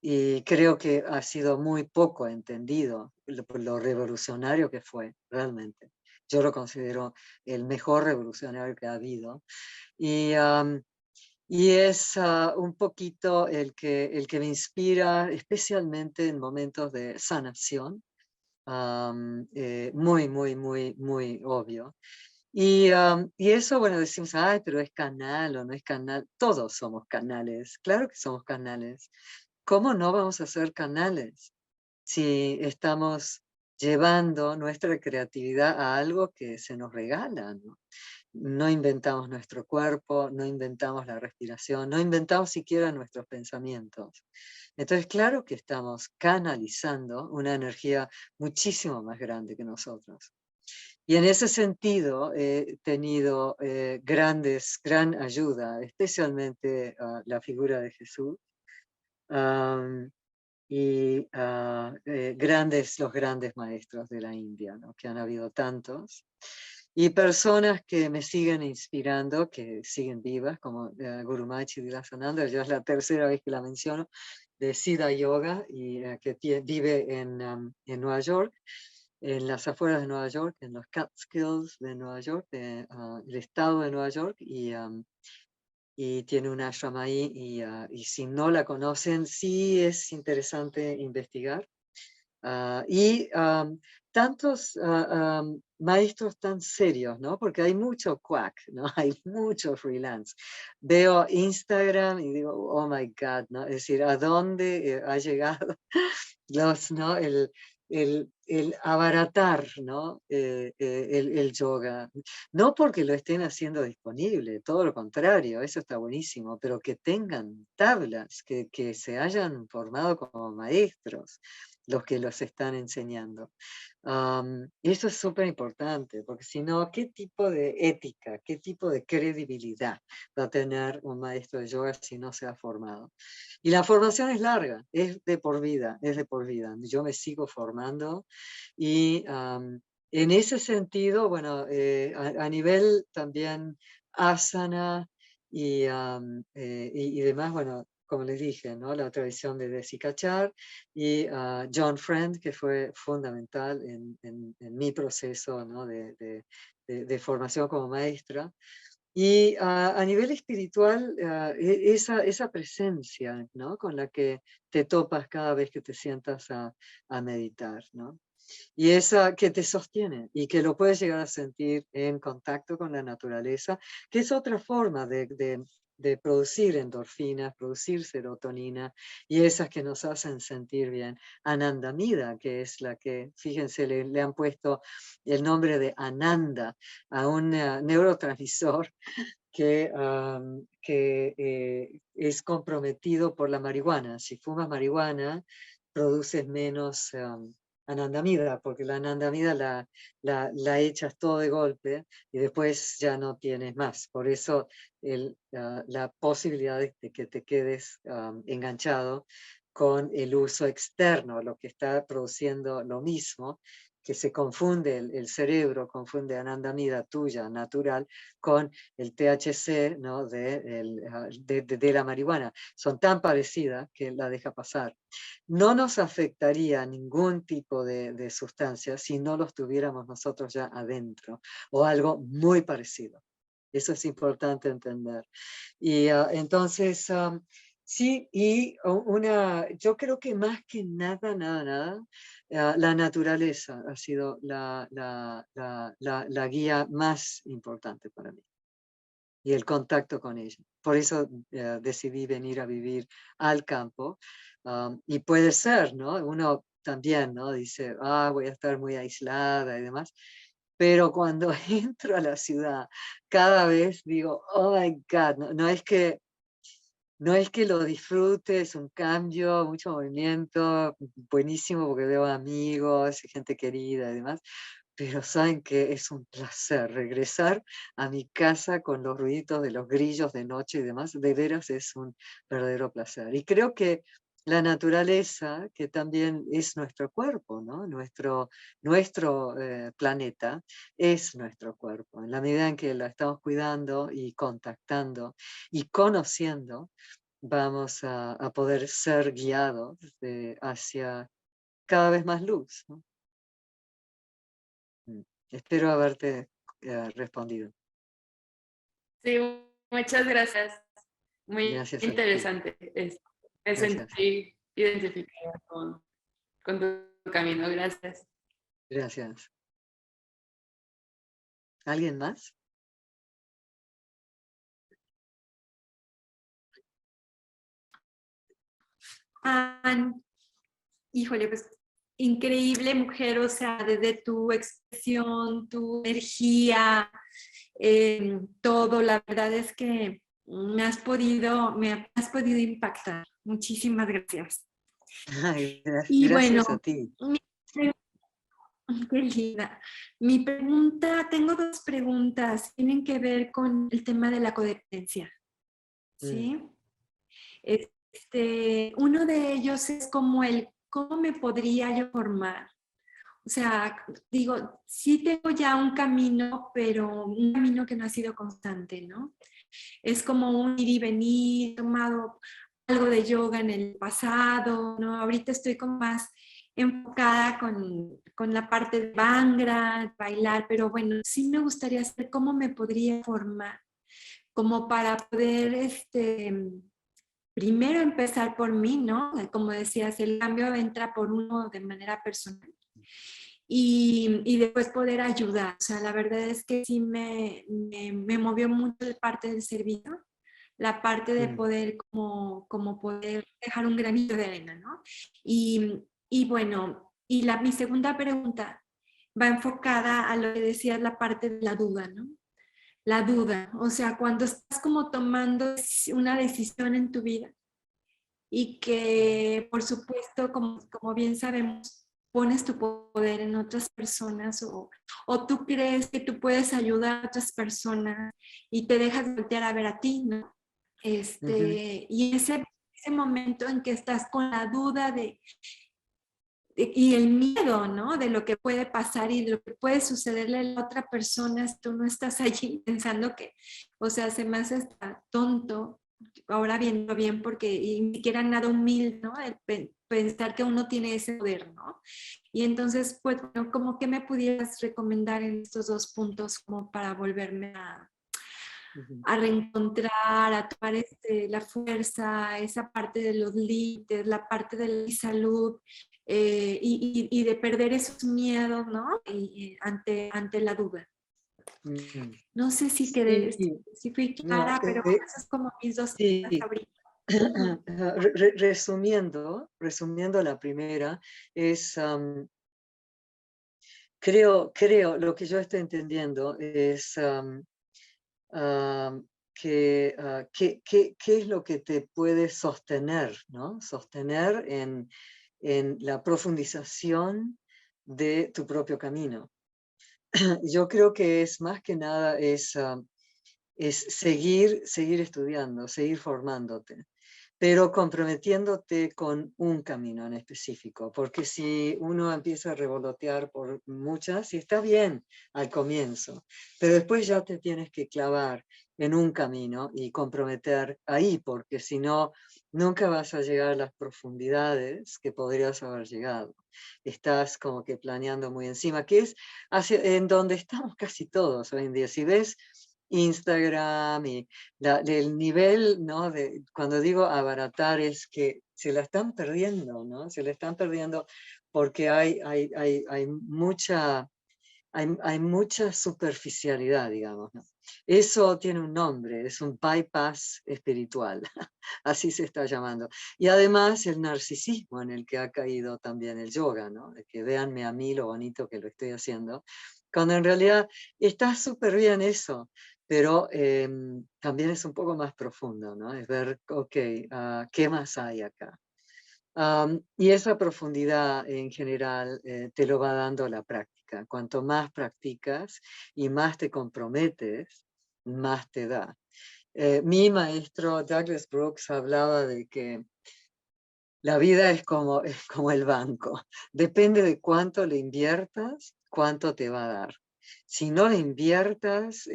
y creo que ha sido muy poco entendido lo revolucionario que fue, realmente. Yo lo considero el mejor revolucionario que ha habido. Y es un poquito el que me inspira, especialmente en momentos de sanación, muy obvio. Y eso, bueno, decimos, ay, pero es canal o no es canal. Todos somos canales, claro que somos canales. ¿Cómo no vamos a ser canales si estamos llevando nuestra creatividad a algo que se nos regala, ¿no? No inventamos nuestro cuerpo, no inventamos la respiración, no inventamos siquiera nuestros pensamientos. Entonces, claro que estamos canalizando una energía muchísimo más grande que nosotros. Y en ese sentido he tenido gran ayuda, especialmente la figura de Jesús, y los grandes maestros de la India, ¿no? Que han habido tantos. Y personas que me siguen inspirando, que siguen vivas, como Gurumayi Vilasananda, ya es la tercera vez que la menciono, de Siddha Yoga, y que vive en Nueva York, en las afueras de Nueva York, en los Catskills de Nueva York, el estado de Nueva York, y tiene un ashram ahí, y si no la conocen, sí es interesante investigar. Y tantos maestros tan serios, ¿no? Porque hay mucho quack, ¿no? Hay mucho freelance. Veo Instagram y digo, oh my God, ¿no? Es decir, ¿a dónde ha llegado ¿no? el abaratar, ¿no? El yoga. No porque lo estén haciendo disponible, todo lo contrario, eso está buenísimo, pero que tengan tablas, que se hayan formado como maestros los que los están enseñando. Eso es súper importante, porque si no, ¿qué tipo de ética, qué tipo de credibilidad va a tener un maestro de yoga si no se ha formado? Y la formación es larga, es de por vida, es de por vida. Yo me sigo formando y en ese sentido, bueno, a nivel también asana y demás, bueno, como les dije, ¿no? La tradición de Desikachar y John Friend, que fue fundamental en mi proceso, ¿no? de formación como maestra. Y a nivel espiritual, esa presencia, ¿no? Con la que te topas cada vez que te sientas a meditar, ¿no? Y esa que te sostiene y que lo puedes llegar a sentir en contacto con la naturaleza, que es otra forma de producir endorfinas, producir serotonina y esas que nos hacen sentir bien. Anandamida, que es la que, fíjense, le han puesto el nombre de Ananda a un neurotransmisor que es comprometido por la marihuana. Si fumas marihuana, produces menos anandamida, porque la anandamida la echas todo de golpe y después ya no tienes más. Por eso la posibilidad de que te quedes enganchado con el uso externo, lo que está produciendo lo mismo, que se confunde, el cerebro confunde anandamida tuya, natural, con el THC, ¿no? de la marihuana. Son tan parecidas que la deja pasar. No nos afectaría ningún tipo de sustancia si no los tuviéramos nosotros ya adentro, o algo muy parecido. Eso es importante entender. Y entonces, sí, y yo creo que más que nada, la naturaleza ha sido la guía más importante para mí y el contacto con ella. Por eso decidí venir a vivir al campo. Y puede ser, ¿no? Uno también, ¿no? Dice, voy a estar muy aislada y demás. Pero cuando entro a la ciudad, cada vez digo, oh my God, no es que lo disfrute, es un cambio, mucho movimiento, buenísimo porque veo amigos, gente querida y demás, pero saben que es un placer regresar a mi casa con los ruiditos de los grillos de noche y demás, de veras es un verdadero placer. Y creo que la naturaleza, que también es nuestro cuerpo, ¿no? Nuestro planeta es nuestro cuerpo. En la medida en que lo estamos cuidando y contactando y conociendo, vamos a poder ser guiados hacia cada vez más luz, ¿no? Espero haberte respondido. Sí, muchas gracias. Muy Gracias a ti. interesante. Me Gracias. sentí identificada con tu camino. Gracias. Gracias. ¿Alguien más? Híjole, pues increíble mujer, o sea, desde tu expresión, tu energía, todo, la verdad es que me has podido impactar. Muchísimas gracias. Ay, Y bueno, gracias a ti. qué linda. Tengo dos preguntas, tienen que ver con el tema de la codependencia, ¿sí? Uno de ellos es como ¿cómo me podría yo formar? O sea, digo, sí tengo ya un camino, pero un camino que no ha sido constante, ¿no? Es como un ir y venir, he tomado algo de yoga en el pasado, ¿no? Ahorita estoy como más enfocada con la parte de Bhangra, bailar, pero bueno, sí me gustaría saber cómo me podría formar, como para poder, primero empezar por mí, ¿no? Como decías, el cambio entra por uno de manera personal. Y después poder ayudar. O sea, la verdad es que sí me movió mucho la parte del servicio, la parte de poder como poder dejar un granito de arena, ¿no? Y bueno, Y mi segunda pregunta va enfocada a lo que decías, la parte de la duda, ¿no? La duda, o sea, cuando estás como tomando una decisión en tu vida y que, por supuesto, como bien sabemos, pones tu poder en otras personas o tú crees que tú puedes ayudar a otras personas y te dejas voltear a ver a ti, ¿no? Y ese momento en que estás con la duda y el miedo, ¿no? De lo que puede pasar y de lo que puede sucederle a la otra persona si tú no estás allí pensando que, o sea, se me hace hasta tonto, ahora viendo bien, porque ni siquiera nada humilde, ¿no? El pensar que uno tiene ese poder, ¿no? Y entonces, pues, bueno, como que me pudieras recomendar en estos dos puntos como para volverme a reencontrar, a tomar la fuerza, esa parte de los límites, la parte de la salud y de perder esos miedos, ¿no? Ante la duda. No sé si quedé, Sí, si fui no, clara, pero esas es como mis dos ideas sí. ahorita. Resumiendo la primera, es, creo, lo que yo estoy entendiendo es qué es lo que te puede sostener, ¿no? Sostener en la profundización de tu propio camino. Yo creo que es más que nada es seguir estudiando, seguir formándote, pero comprometiéndote con un camino en específico, porque si uno empieza a revolotear por muchas, y está bien al comienzo, pero después ya te tienes que clavar en un camino y comprometer ahí, porque si no, nunca vas a llegar a las profundidades que podrías haber llegado. Estás como que planeando muy encima, que es en donde estamos casi todos hoy en día. Si ves Instagram y el nivel, ¿no? Cuando digo abaratar es que se la están perdiendo, ¿no? Se la están perdiendo porque hay mucha superficialidad, digamos, ¿no? Eso tiene un nombre, es un bypass espiritual, así se está llamando. Y además el narcisismo en el que ha caído también el yoga, ¿no? De que véanme a mí lo bonito que lo estoy haciendo, cuando en realidad está súper bien eso, pero también es un poco más profundo, ¿no? Es ver, ok, ¿qué más hay acá? Y esa profundidad en general te lo va dando la práctica. Cuanto más practicas y más te comprometes, más te da. Mi maestro Douglas Brooks hablaba de que la vida es como el banco. Depende de cuánto le inviertas, cuánto te va a dar. Si no le inviertes,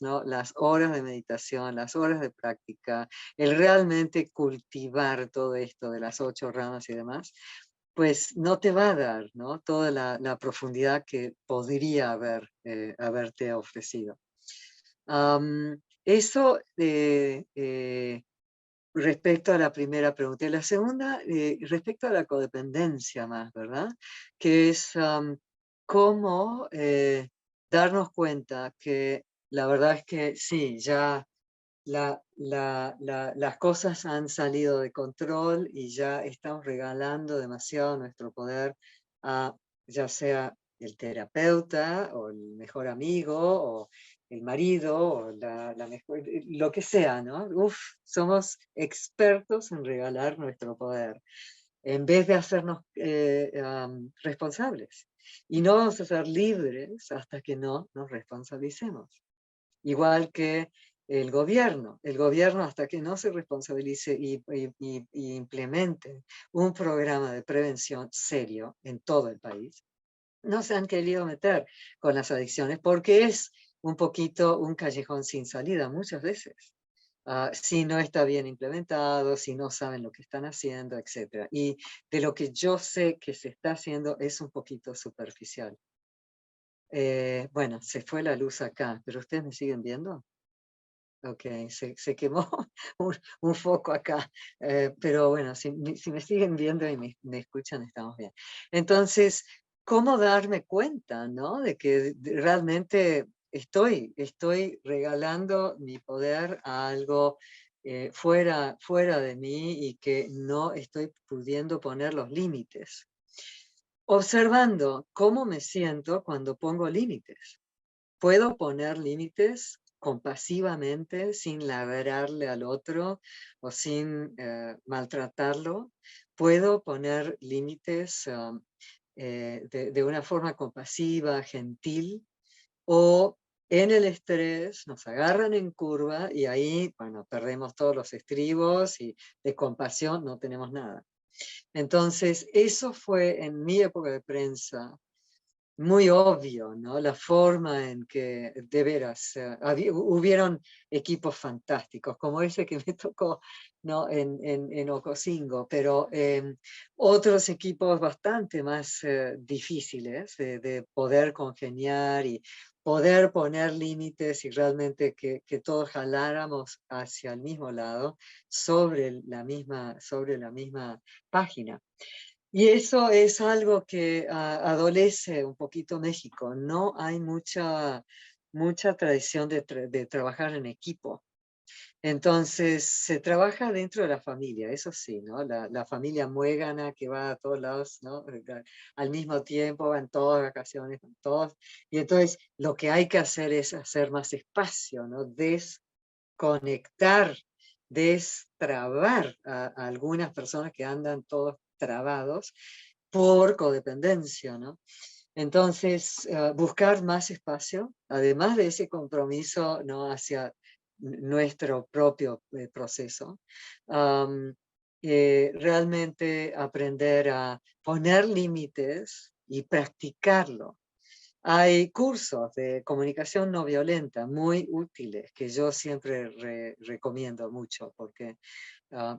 ¿no? Las horas de meditación, las horas de práctica, el realmente cultivar todo esto de las 8 ramas y demás, pues no te va a dar, ¿no? Toda la profundidad que podría haberte ofrecido. Eso respecto a la primera pregunta. Y la segunda, respecto a la codependencia más, ¿verdad? Que es cómo darnos cuenta que la verdad es que sí, ya las cosas han salido de control y ya estamos regalando demasiado nuestro poder a ya sea el terapeuta o el mejor amigo o el marido o la mejor, lo que sea, ¿no? Uf, somos expertos en regalar nuestro poder en vez de hacernos responsables. Y no vamos a ser libres hasta que no nos responsabilicemos. Igual que el gobierno hasta que no se responsabilice y implemente un programa de prevención serio en todo el país, no se han querido meter con las adicciones porque es un poquito un callejón sin salida muchas veces. Si no está bien implementado, si no saben lo que están haciendo, etc. Y de lo que yo sé que se está haciendo es un poquito superficial. Bueno, se fue la luz acá, pero ¿ustedes me siguen viendo? Ok, se quemó un foco acá, pero bueno, si me siguen viendo y me escuchan, estamos bien. Entonces, ¿cómo darme cuenta, no? De que realmente estoy regalando mi poder a algo fuera de mí y que no estoy pudiendo poner los límites. observando cómo me siento cuando pongo límites. Puedo poner límites compasivamente, sin ladrarle al otro o sin maltratarlo. Puedo poner límites de una forma compasiva, gentil, o en el estrés nos agarran en curva y ahí, bueno, perdemos todos los estribos y de compasión no tenemos nada. Entonces, eso fue en mi época de prensa muy obvio, ¿no? La forma en que, de veras, hubieron equipos fantásticos, como ese que me tocó, ¿no? en Ocosingo, pero otros equipos bastante más difíciles de poder congeniar y poder poner límites y realmente que todos jaláramos hacia el mismo lado sobre la misma página. Y eso es algo que adolece un poquito México. No hay mucha tradición de trabajar en equipo. Entonces, se trabaja dentro de la familia, eso sí, ¿no? La familia muégana que va a todos lados, ¿no? Al mismo tiempo, van todas las vacaciones, van todos. Y entonces, lo que hay que hacer es hacer más espacio, ¿no? Desconectar, destrabar a algunas personas que andan todos trabados por codependencia, ¿no? Entonces, buscar más espacio, además de ese compromiso, ¿no? Hacia nuestro propio proceso, realmente aprender a poner límites y practicarlo. Hay cursos de comunicación no violenta muy útiles que yo siempre recomiendo mucho porque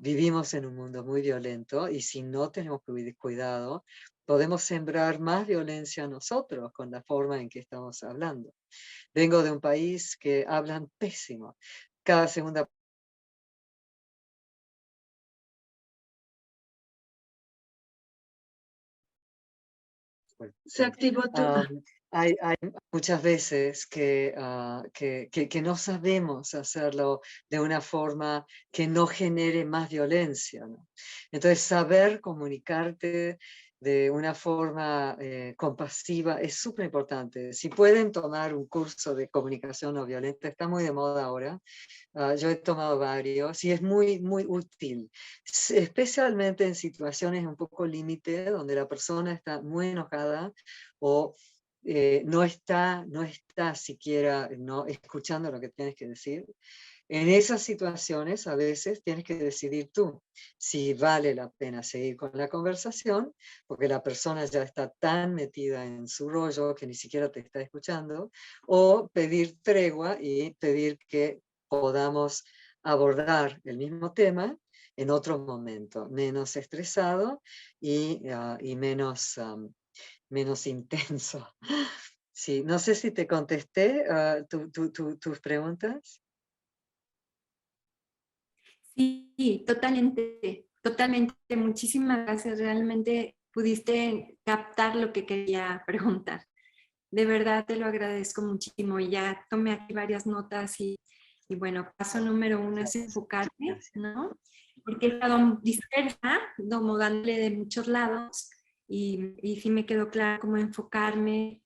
vivimos en un mundo muy violento y si no tenemos cuidado, podemos sembrar más violencia nosotros con la forma en que estamos hablando. Vengo de un país que hablan pésimo. Cada segunda Se activó tu... hay muchas veces que no sabemos hacerlo de una forma que no genere más violencia, ¿no? Entonces, saber comunicarte de una forma compasiva es súper importante. Si pueden tomar un curso de comunicación no violenta, está muy de moda ahora. Yo he tomado varios y es muy, muy útil, especialmente en situaciones un poco límite, donde la persona está muy enojada o no está siquiera no escuchando lo que tienes que decir. En esas situaciones a veces tienes que decidir tú si vale la pena seguir con la conversación, porque la persona ya está tan metida en su rollo que ni siquiera te está escuchando, o pedir tregua y pedir que podamos abordar el mismo tema en otro momento, menos estresado y menos intenso. Sí, no sé si te contesté tus preguntas. Sí, totalmente, totalmente. Muchísimas gracias. Realmente pudiste captar lo que quería preguntar. De verdad te lo agradezco muchísimo. Y ya tomé aquí varias notas y bueno, paso número 1 es enfocarme, ¿no? Porque he estado dispersa, como dándole de muchos lados y sí me quedó claro cómo enfocarme,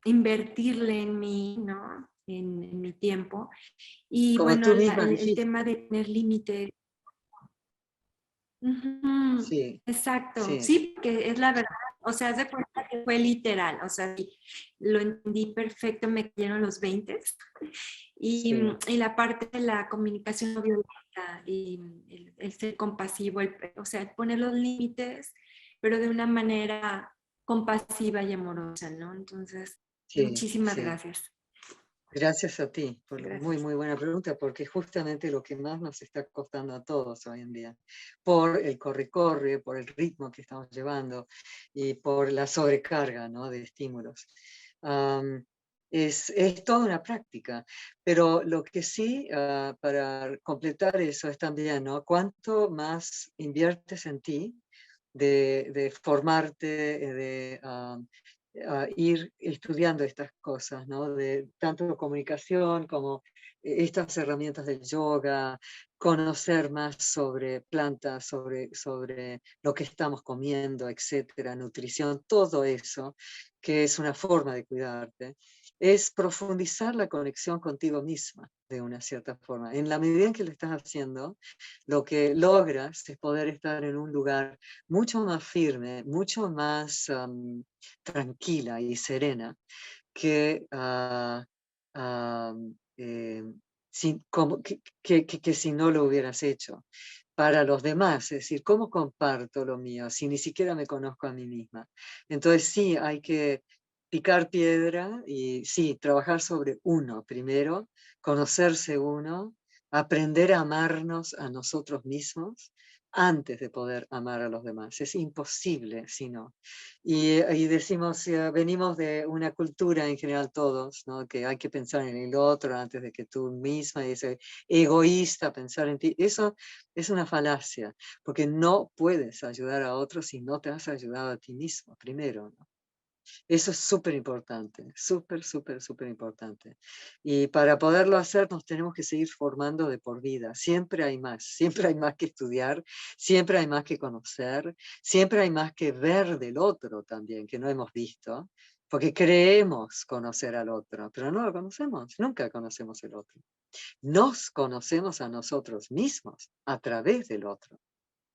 invertirle en mí, ¿no? En mi tiempo. Y Como bueno, tú misma el dijiste. tema de tener límites. Sí, Exacto, sí. sí, porque es la verdad, o sea, haz de cuenta que fue literal, o sea, sí, lo entendí perfecto, me cayeron los 20 y, Sí. y la parte de la comunicación no violenta y el ser compasivo, o sea, el poner los límites, pero de una manera compasiva y amorosa, ¿no? Entonces, Sí, muchísimas sí. gracias. Gracias a ti por la muy, Gracias. muy buena pregunta, porque justamente lo que más nos está costando a todos hoy en día, por el corre-corre, por el ritmo que estamos llevando y por la sobrecarga, ¿no? de estímulos. Es toda una práctica, pero lo que sí, para completar eso es también, ¿no? Cuánto más inviertes en ti, de formarte, ir estudiando estas cosas, ¿no? De tanto comunicación como estas herramientas del yoga, conocer más sobre plantas, sobre lo que estamos comiendo, etcétera, nutrición, todo eso, que es una forma de cuidarte, es profundizar la conexión contigo misma, de una cierta forma. En la medida en que lo estás haciendo, lo que logras es poder estar en un lugar mucho más firme, mucho más tranquila y serena, que que si no lo hubieras hecho para los demás. Es decir, ¿cómo comparto lo mío si ni siquiera me conozco a mí misma? Entonces sí, hay que picar piedra y sí, trabajar sobre uno primero, conocerse uno, aprender a amarnos a nosotros mismos antes de poder amar a los demás. Es imposible si no. Y decimos, venimos de una cultura en general todos, ¿no? Que hay que pensar en el otro antes de que tú misma, y ese egoísta pensar en ti. Eso es una falacia, porque no puedes ayudar a otros si no te has ayudado a ti mismo primero, ¿no? Eso es súper importante, súper, súper, súper importante. Y para poderlo hacer nos tenemos que seguir formando de por vida. Siempre hay más que estudiar, siempre hay más que conocer, siempre hay más que ver del otro también, que no hemos visto, porque creemos conocer al otro, pero no lo conocemos, nunca conocemos el otro. Nos conocemos a nosotros mismos a través del otro,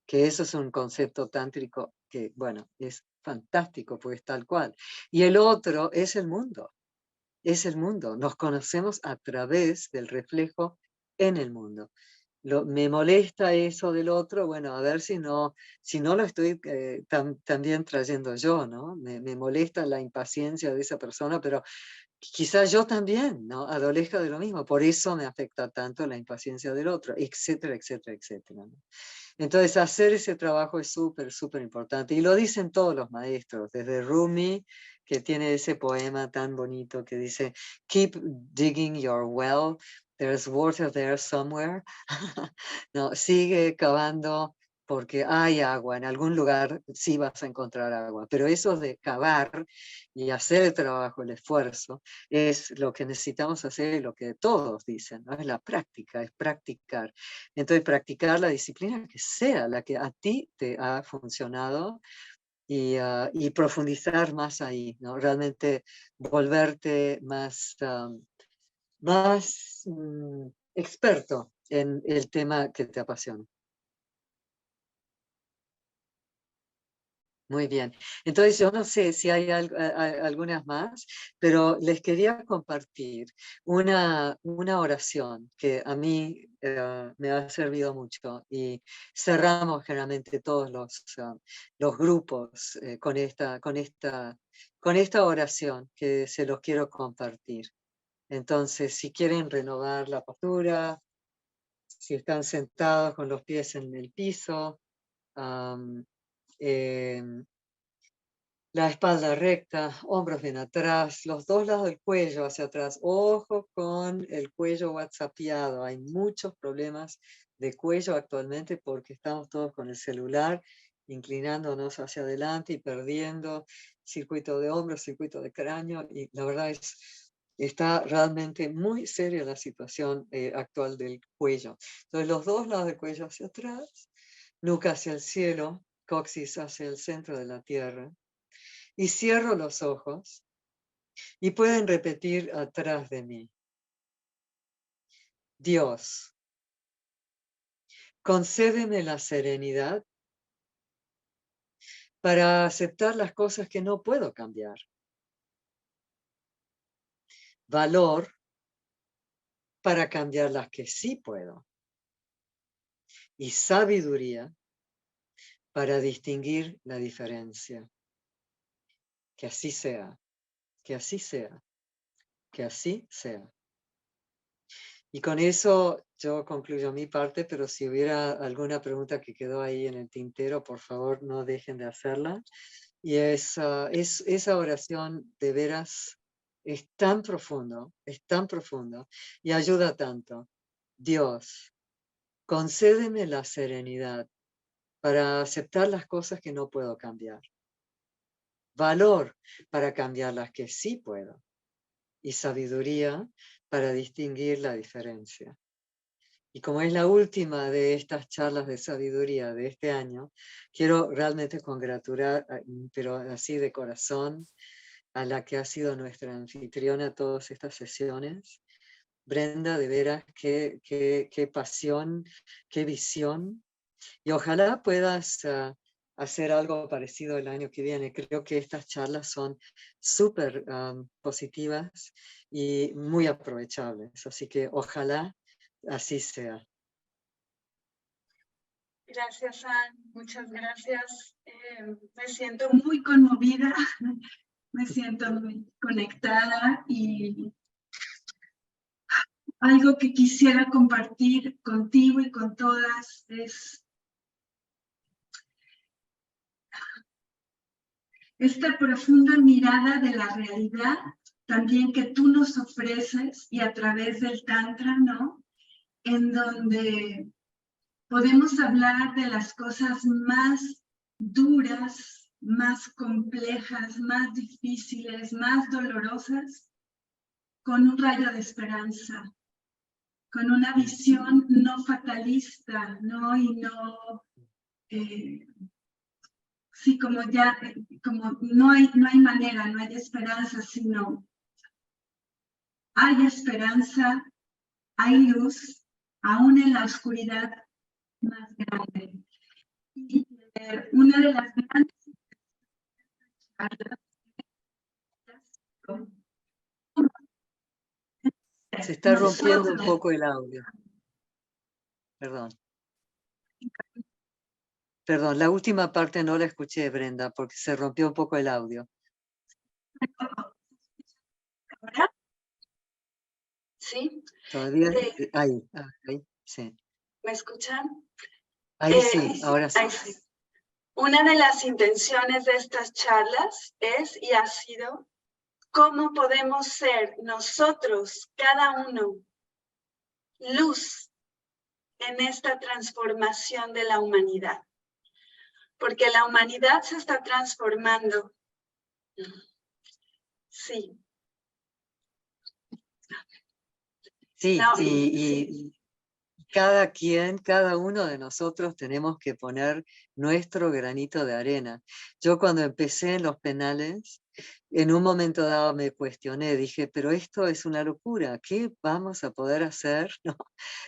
que eso es un concepto tántrico que, bueno, es fantástico, pues tal cual. Y el otro es el mundo, nos conocemos a través del reflejo en el mundo. Me molesta eso del otro, bueno, a ver si no lo estoy también trayendo yo, ¿no? Me molesta la impaciencia de esa persona, pero quizás yo también, ¿no? Adolezca de lo mismo, por eso me afecta tanto la impaciencia del otro, etcétera, etcétera, etcétera, ¿no? Entonces, hacer ese trabajo es súper, súper importante. Y lo dicen todos los maestros, desde Rumi, que tiene ese poema tan bonito que dice, keep digging your well, there's water there somewhere. No, sigue cavando porque hay agua, en algún lugar sí vas a encontrar agua. Pero eso de cavar y hacer el trabajo, el esfuerzo, es lo que necesitamos hacer y lo que todos dicen, ¿no? Es la práctica, es practicar. Entonces, practicar la disciplina que sea la que a ti te ha funcionado y profundizar más ahí, ¿no? Realmente volverte más experto en el tema que te apasiona. Muy bien. Entonces, yo no sé si hay algunas más, pero les quería compartir una oración que a mí me ha servido mucho y cerramos generalmente todos los grupos con esta oración que se los quiero compartir. Entonces, si quieren renovar la postura, si están sentados con los pies en el piso, la espalda recta, hombros bien atrás, los dos lados del cuello hacia atrás. Ojo con el cuello whatsappeado. Hay muchos problemas de cuello actualmente porque estamos todos con el celular inclinándonos hacia adelante y perdiendo circuito de hombros, circuito de cráneo. Y la verdad está realmente muy seria la situación actual del cuello. Entonces los dos lados del cuello hacia atrás, nuca hacia el cielo, coxis hacia el centro de la tierra. Y cierro los ojos y pueden repetir atrás de mí. Dios, concédeme la serenidad para aceptar las cosas que no puedo cambiar. Valor para cambiar las que sí puedo. Y sabiduría para distinguir la diferencia. Que así sea, que así sea, que así sea. Y con eso yo concluyo mi parte, pero si hubiera alguna pregunta que quedó ahí en el tintero, por favor no dejen de hacerla. Y esa oración de veras es tan profundo y ayuda tanto. Dios, concédeme la serenidad para aceptar las cosas que no puedo cambiar. Valor para cambiar las que sí puedo. Y sabiduría para distinguir la diferencia. Y como es la última de estas charlas de sabiduría de este año, quiero realmente congratular, pero así de corazón, a la que ha sido nuestra anfitriona todas estas sesiones. Brenda, de veras, qué pasión, qué visión. Y ojalá puedas hacer algo parecido el año que viene. Creo que estas charlas son súper positivas y muy aprovechables. Así que ojalá así sea. Gracias, Anne. Muchas gracias. Me siento muy conmovida, me siento muy conectada y algo que quisiera compartir contigo y con todas es esta profunda mirada de la realidad también que tú nos ofreces y a través del Tantra, ¿no? En donde podemos hablar de las cosas más duras, más complejas, más difíciles, más dolorosas, con un rayo de esperanza, con una visión no fatalista, ¿no? Y no, sí, como ya, como no hay manera, no hay esperanza, sino hay esperanza, hay luz, aún en la oscuridad más grande. Y una de las grandes Se está rompiendo un poco el audio. Perdón. Perdón, la última parte no la escuché, Brenda, porque se rompió un poco el audio. ¿Ahora? ¿Sí? Todavía, ahí, sí. ¿Me escuchan? Ahí sí, ahora sí. Ahí sí. Una de las intenciones de estas charlas es y ha sido cómo podemos ser nosotros, cada uno, luz en esta transformación de la humanidad. Porque la humanidad se está transformando. Sí. Sí, No, y cada uno de nosotros tenemos que poner nuestro granito de arena. Yo cuando empecé en los penales, en un momento dado me cuestioné, dije, pero esto es una locura, ¿qué vamos a poder hacer, ¿no?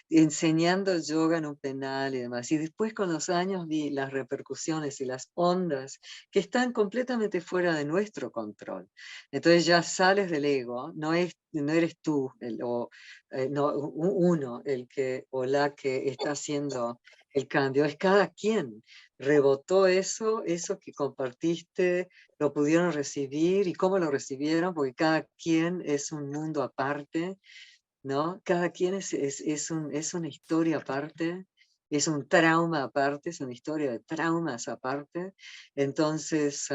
Enseñando yoga en un penal y demás? Y después con los años vi las repercusiones y las ondas que están completamente fuera de nuestro control. Entonces ya sales del ego, no eres tú uno el que o la que está haciendo el cambio, es cada quien. Rebotó eso que compartiste, lo pudieron recibir y cómo lo recibieron, porque cada quien es un mundo aparte, ¿no? Cada quien es una historia aparte, es un trauma aparte, es una historia de traumas aparte. Entonces,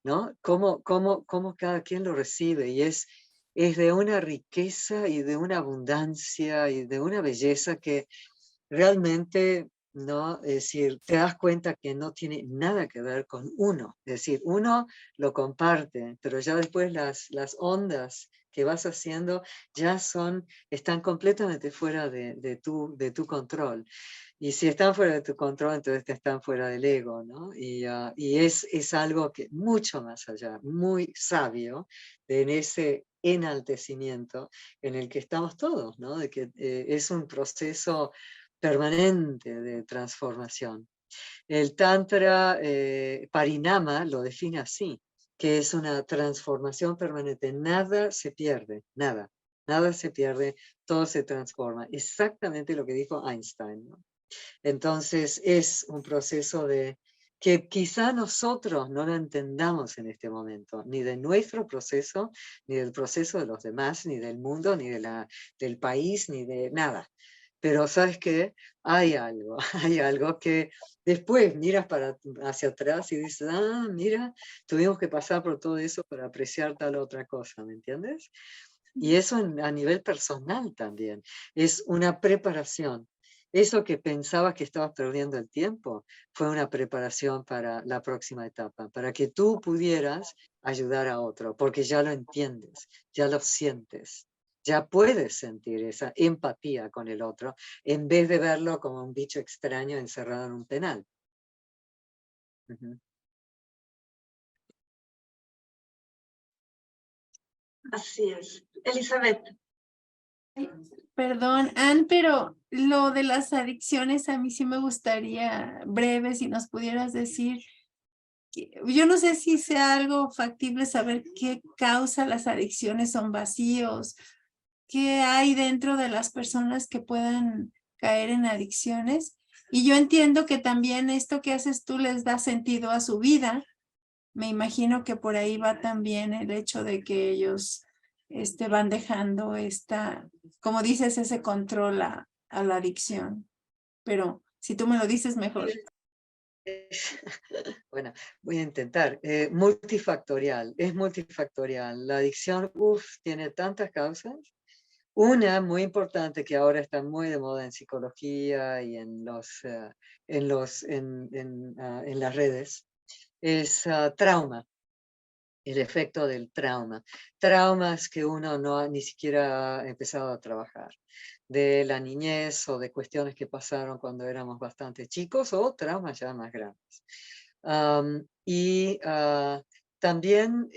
¿no? ¿Cómo cada quien lo recibe? Y es de una riqueza y de una abundancia y de una belleza que realmente, ¿no? Es decir, te das cuenta que no tiene nada que ver con uno. Es decir, uno lo comparte, pero ya después las ondas que vas haciendo ya están completamente fuera de tu control. Y si están fuera de tu control, entonces te están fuera del ego, ¿no? Y es algo que mucho más allá, muy sabio, en ese enaltecimiento en el que estamos todos, ¿no? De que es un proceso permanente de transformación. El Tantra Parinama lo define así, que es una transformación permanente. Nada se pierde, nada. Nada se pierde, todo se transforma. Exactamente lo que dijo Einstein, ¿no? Entonces es un proceso que quizá nosotros no lo entendamos en este momento, ni de nuestro proceso, ni del proceso de los demás, ni del mundo, ni del país, ni de nada. Pero ¿sabes qué? Hay algo, hay algo que después miras hacia atrás y dices, mira, tuvimos que pasar por todo eso para apreciar tal otra cosa, ¿me entiendes? Y eso a nivel personal también, es una preparación. Eso que pensabas que estabas perdiendo el tiempo fue una preparación para la próxima etapa, para que tú pudieras ayudar a otro, porque ya lo entiendes, ya lo sientes, Ya puedes sentir esa empatía con el otro en vez de verlo como un bicho extraño encerrado en un penal. Ujú. Así es. Elizabeth. Perdón, Ann, pero lo de las adicciones a mí sí me gustaría breve si nos pudieras decir. Yo no sé si sea algo factible saber qué causa las adicciones, son vacíos, qué hay dentro de las personas que puedan caer en adicciones. Y yo entiendo que también esto que haces tú les da sentido a su vida. Me imagino que por ahí va también el hecho de que ellos van dejando como dices, ese control a la adicción. Pero si tú me lo dices mejor. Bueno, voy a intentar. Multifactorial, es multifactorial. La adicción, tiene tantas causas. Una muy importante que ahora está muy de moda en psicología y en las redes es trauma, el efecto del trauma. Traumas que uno no ni siquiera ha empezado a trabajar, de la niñez o de cuestiones que pasaron cuando éramos bastante chicos o traumas ya más grandes. También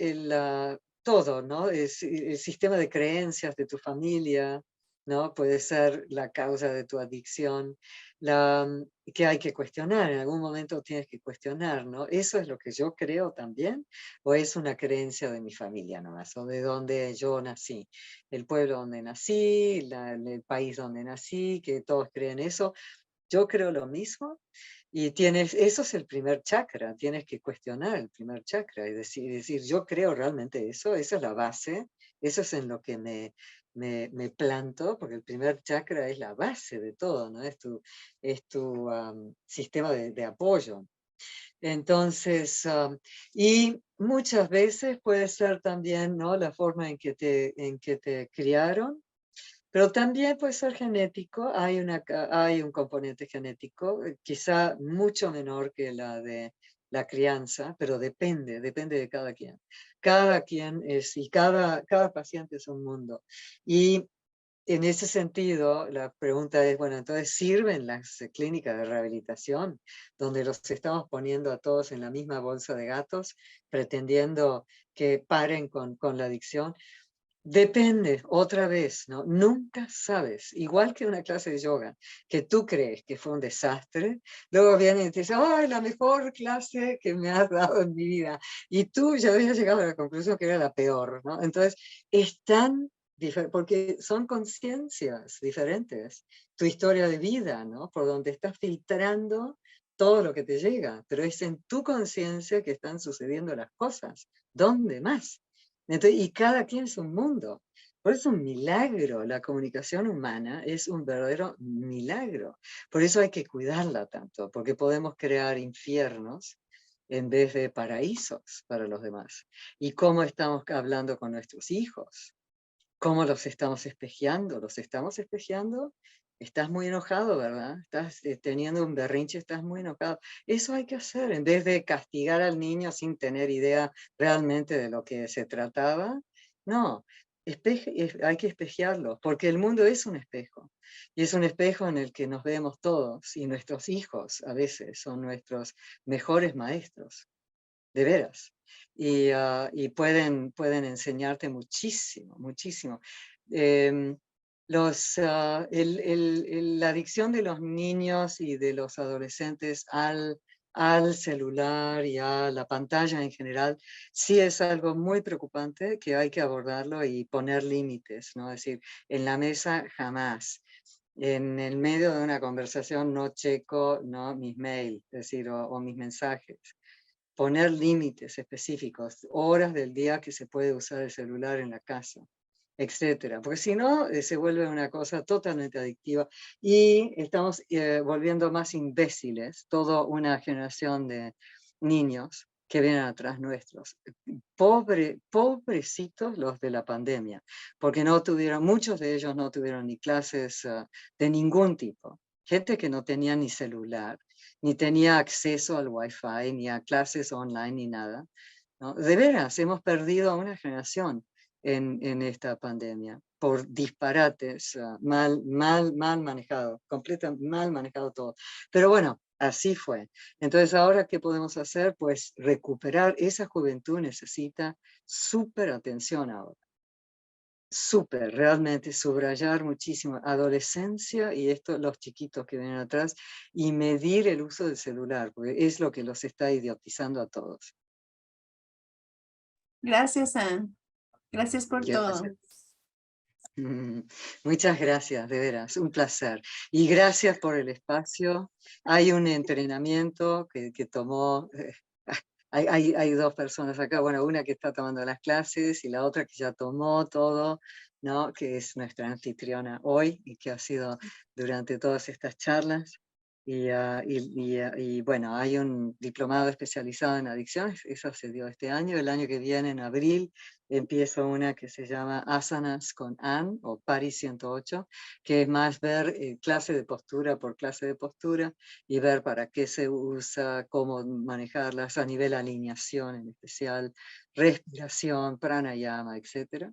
todo, ¿no? El sistema de creencias de tu familia, ¿no? Puede ser la causa de tu adicción, que hay que cuestionar, en algún momento tienes que cuestionar, ¿no? ¿Eso es lo que yo creo también? ¿O es una creencia de mi familia nomás? ¿O de donde yo nací? El pueblo donde nací, el país donde nací, que todos creen eso. Yo creo lo mismo. Y eso es el primer chakra, tienes que cuestionar el primer chakra y decir yo creo realmente eso, esa es la base, eso es en lo que me planto, porque el primer chakra es la base de todo, ¿no? Es tu sistema de apoyo. Entonces, y muchas veces puede ser también, ¿no? La forma en que te criaron, pero también puede ser genético, hay un componente genético, quizá mucho menor que la de la crianza, pero depende de cada quien. Cada quien cada paciente es un mundo. Y en ese sentido, la pregunta es, bueno, entonces, ¿sirven las clínicas de rehabilitación donde los estamos poniendo a todos en la misma bolsa de gatos, pretendiendo que paren con la adicción? Depende, otra vez, ¿no? Nunca sabes. Igual que una clase de yoga, que tú crees que fue un desastre, luego vienen y te dicen, ¡ay, la mejor clase que me has dado en mi vida! Y tú ya habías llegado a la conclusión que era la peor, ¿no? Entonces, es tan diferente, porque son conciencias diferentes. Tu historia de vida, ¿no? Por donde estás filtrando todo lo que te llega, pero es en tu conciencia que están sucediendo las cosas. ¿Dónde más? Entonces, y cada quien es un mundo. Por eso es un milagro. La comunicación humana es un verdadero milagro. Por eso hay que cuidarla tanto, porque podemos crear infiernos en vez de paraísos para los demás. ¿Y cómo estamos hablando con nuestros hijos? ¿Cómo los estamos espejeando? ¿Los estamos espejeando? Estás muy enojado, ¿verdad? Estás teniendo un berrinche, estás muy enojado. Eso hay que hacer, en vez de castigar al niño sin tener idea realmente de lo que se trataba. No, hay que espejearlo, porque el mundo es un espejo. Y es un espejo en el que nos vemos todos, y nuestros hijos a veces son nuestros mejores maestros, de veras. Y pueden enseñarte muchísimo, muchísimo. La adicción de los niños y de los adolescentes al celular y a la pantalla en general, sí es algo muy preocupante que hay que abordarlo y poner límites, ¿no? Es decir, en la mesa jamás. En el medio de una conversación no checo, ¿no? Mis mails, es decir, o mis mensajes. Poner límites específicos, horas del día que se puede usar el celular en la casa, etcétera. Porque si no, se vuelve una cosa totalmente adictiva y estamos volviendo más imbéciles, toda una generación de niños que vienen atrás nuestros. Pobrecitos los de la pandemia, porque muchos de ellos no tuvieron ni clases de ningún tipo. Gente que no tenía ni celular, ni tenía acceso al Wi-Fi, ni a clases online, ni nada, ¿no? De veras, hemos perdido a una generación en esta pandemia. por disparates, mal manejado, mal manejado todo. Pero bueno, así fue. Entonces, ahora, ¿qué podemos hacer? Pues recuperar. Esa juventud necesita súper atención ahora. Súper, realmente subrayar muchísimo adolescencia y esto, los chiquitos que vienen atrás, y medir el uso del celular, porque es lo que los está idiotizando a todos. Gracias, Anne. Gracias por todo. Muchas gracias, de veras, un placer. Y gracias por el espacio. Hay un entrenamiento que tomó, hay dos personas acá, bueno, una que está tomando las clases y la otra que ya tomó todo, ¿no? Que es nuestra anfitriona hoy y que ha sido durante todas estas charlas. Y bueno, hay un diplomado especializado en adicciones, eso se dio este año. El año que viene, en abril, empiezo una que se llama Asanas con Anne, o Pari 108, que es más ver clase de postura por clase de postura, y ver para qué se usa, cómo manejarlas a nivel alineación en especial, respiración, pranayama, etc.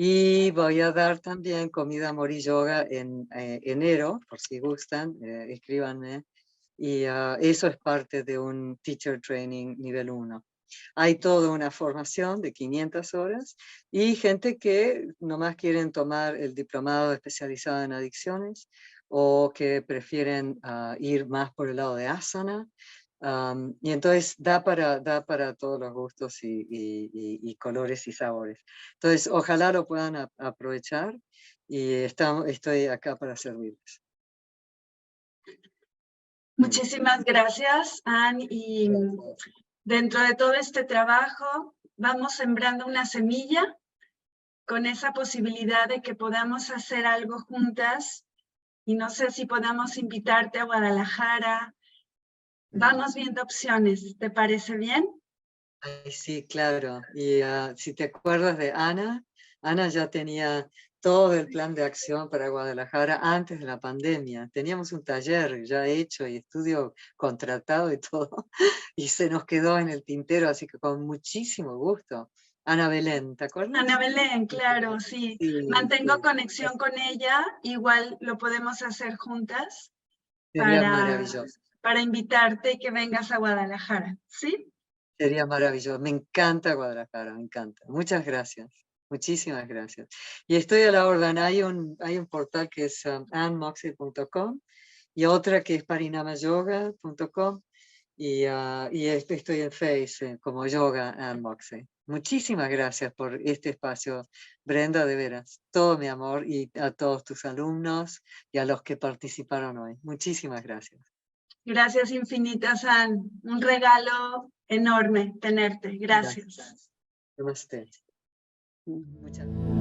Y voy a dar también comida, amor y yoga en enero, por si gustan, escríbanme. Y eso es parte de un Teacher Training nivel 1. Hay toda una formación de 500 horas y gente que nomás quieren tomar el diplomado especializado en adicciones o que prefieren ir más por el lado de asana. Y entonces da para todos los gustos y colores y sabores. Entonces, ojalá lo puedan aprovechar y estoy acá para servirles. Muchísimas gracias, Anne. Y dentro de todo este trabajo, vamos sembrando una semilla con esa posibilidad de que podamos hacer algo juntas. Y no sé si podamos invitarte a Guadalajara. Vamos viendo opciones, ¿te parece bien? Ay, sí, claro. Y si te acuerdas de Ana, Ana ya tenía todo el plan de acción para Guadalajara antes de la pandemia. Teníamos un taller ya hecho y estudio contratado y todo, y se nos quedó en el tintero, así que con muchísimo gusto. Ana Belén, ¿te acuerdas? Ana Belén, claro, sí. Sí, Mantengo sí. conexión con ella, igual lo podemos hacer juntas Sería maravilloso. para invitarte y que vengas a Guadalajara, ¿sí? Sería maravilloso. Me encanta Guadalajara, me encanta. Muchas gracias. Muchísimas gracias. Y estoy a la orden. Hay un portal que es annemoxley.com y otra que es parinamayoga.com y estoy en Face como Yoga Anne Moxley. Muchísimas gracias por este espacio, Brenda, de veras. Todo mi amor y a todos tus alumnos y a los que participaron hoy. Muchísimas gracias. Gracias infinitas, Anne. Un regalo enorme tenerte. Gracias. Namaste. Muchas gracias.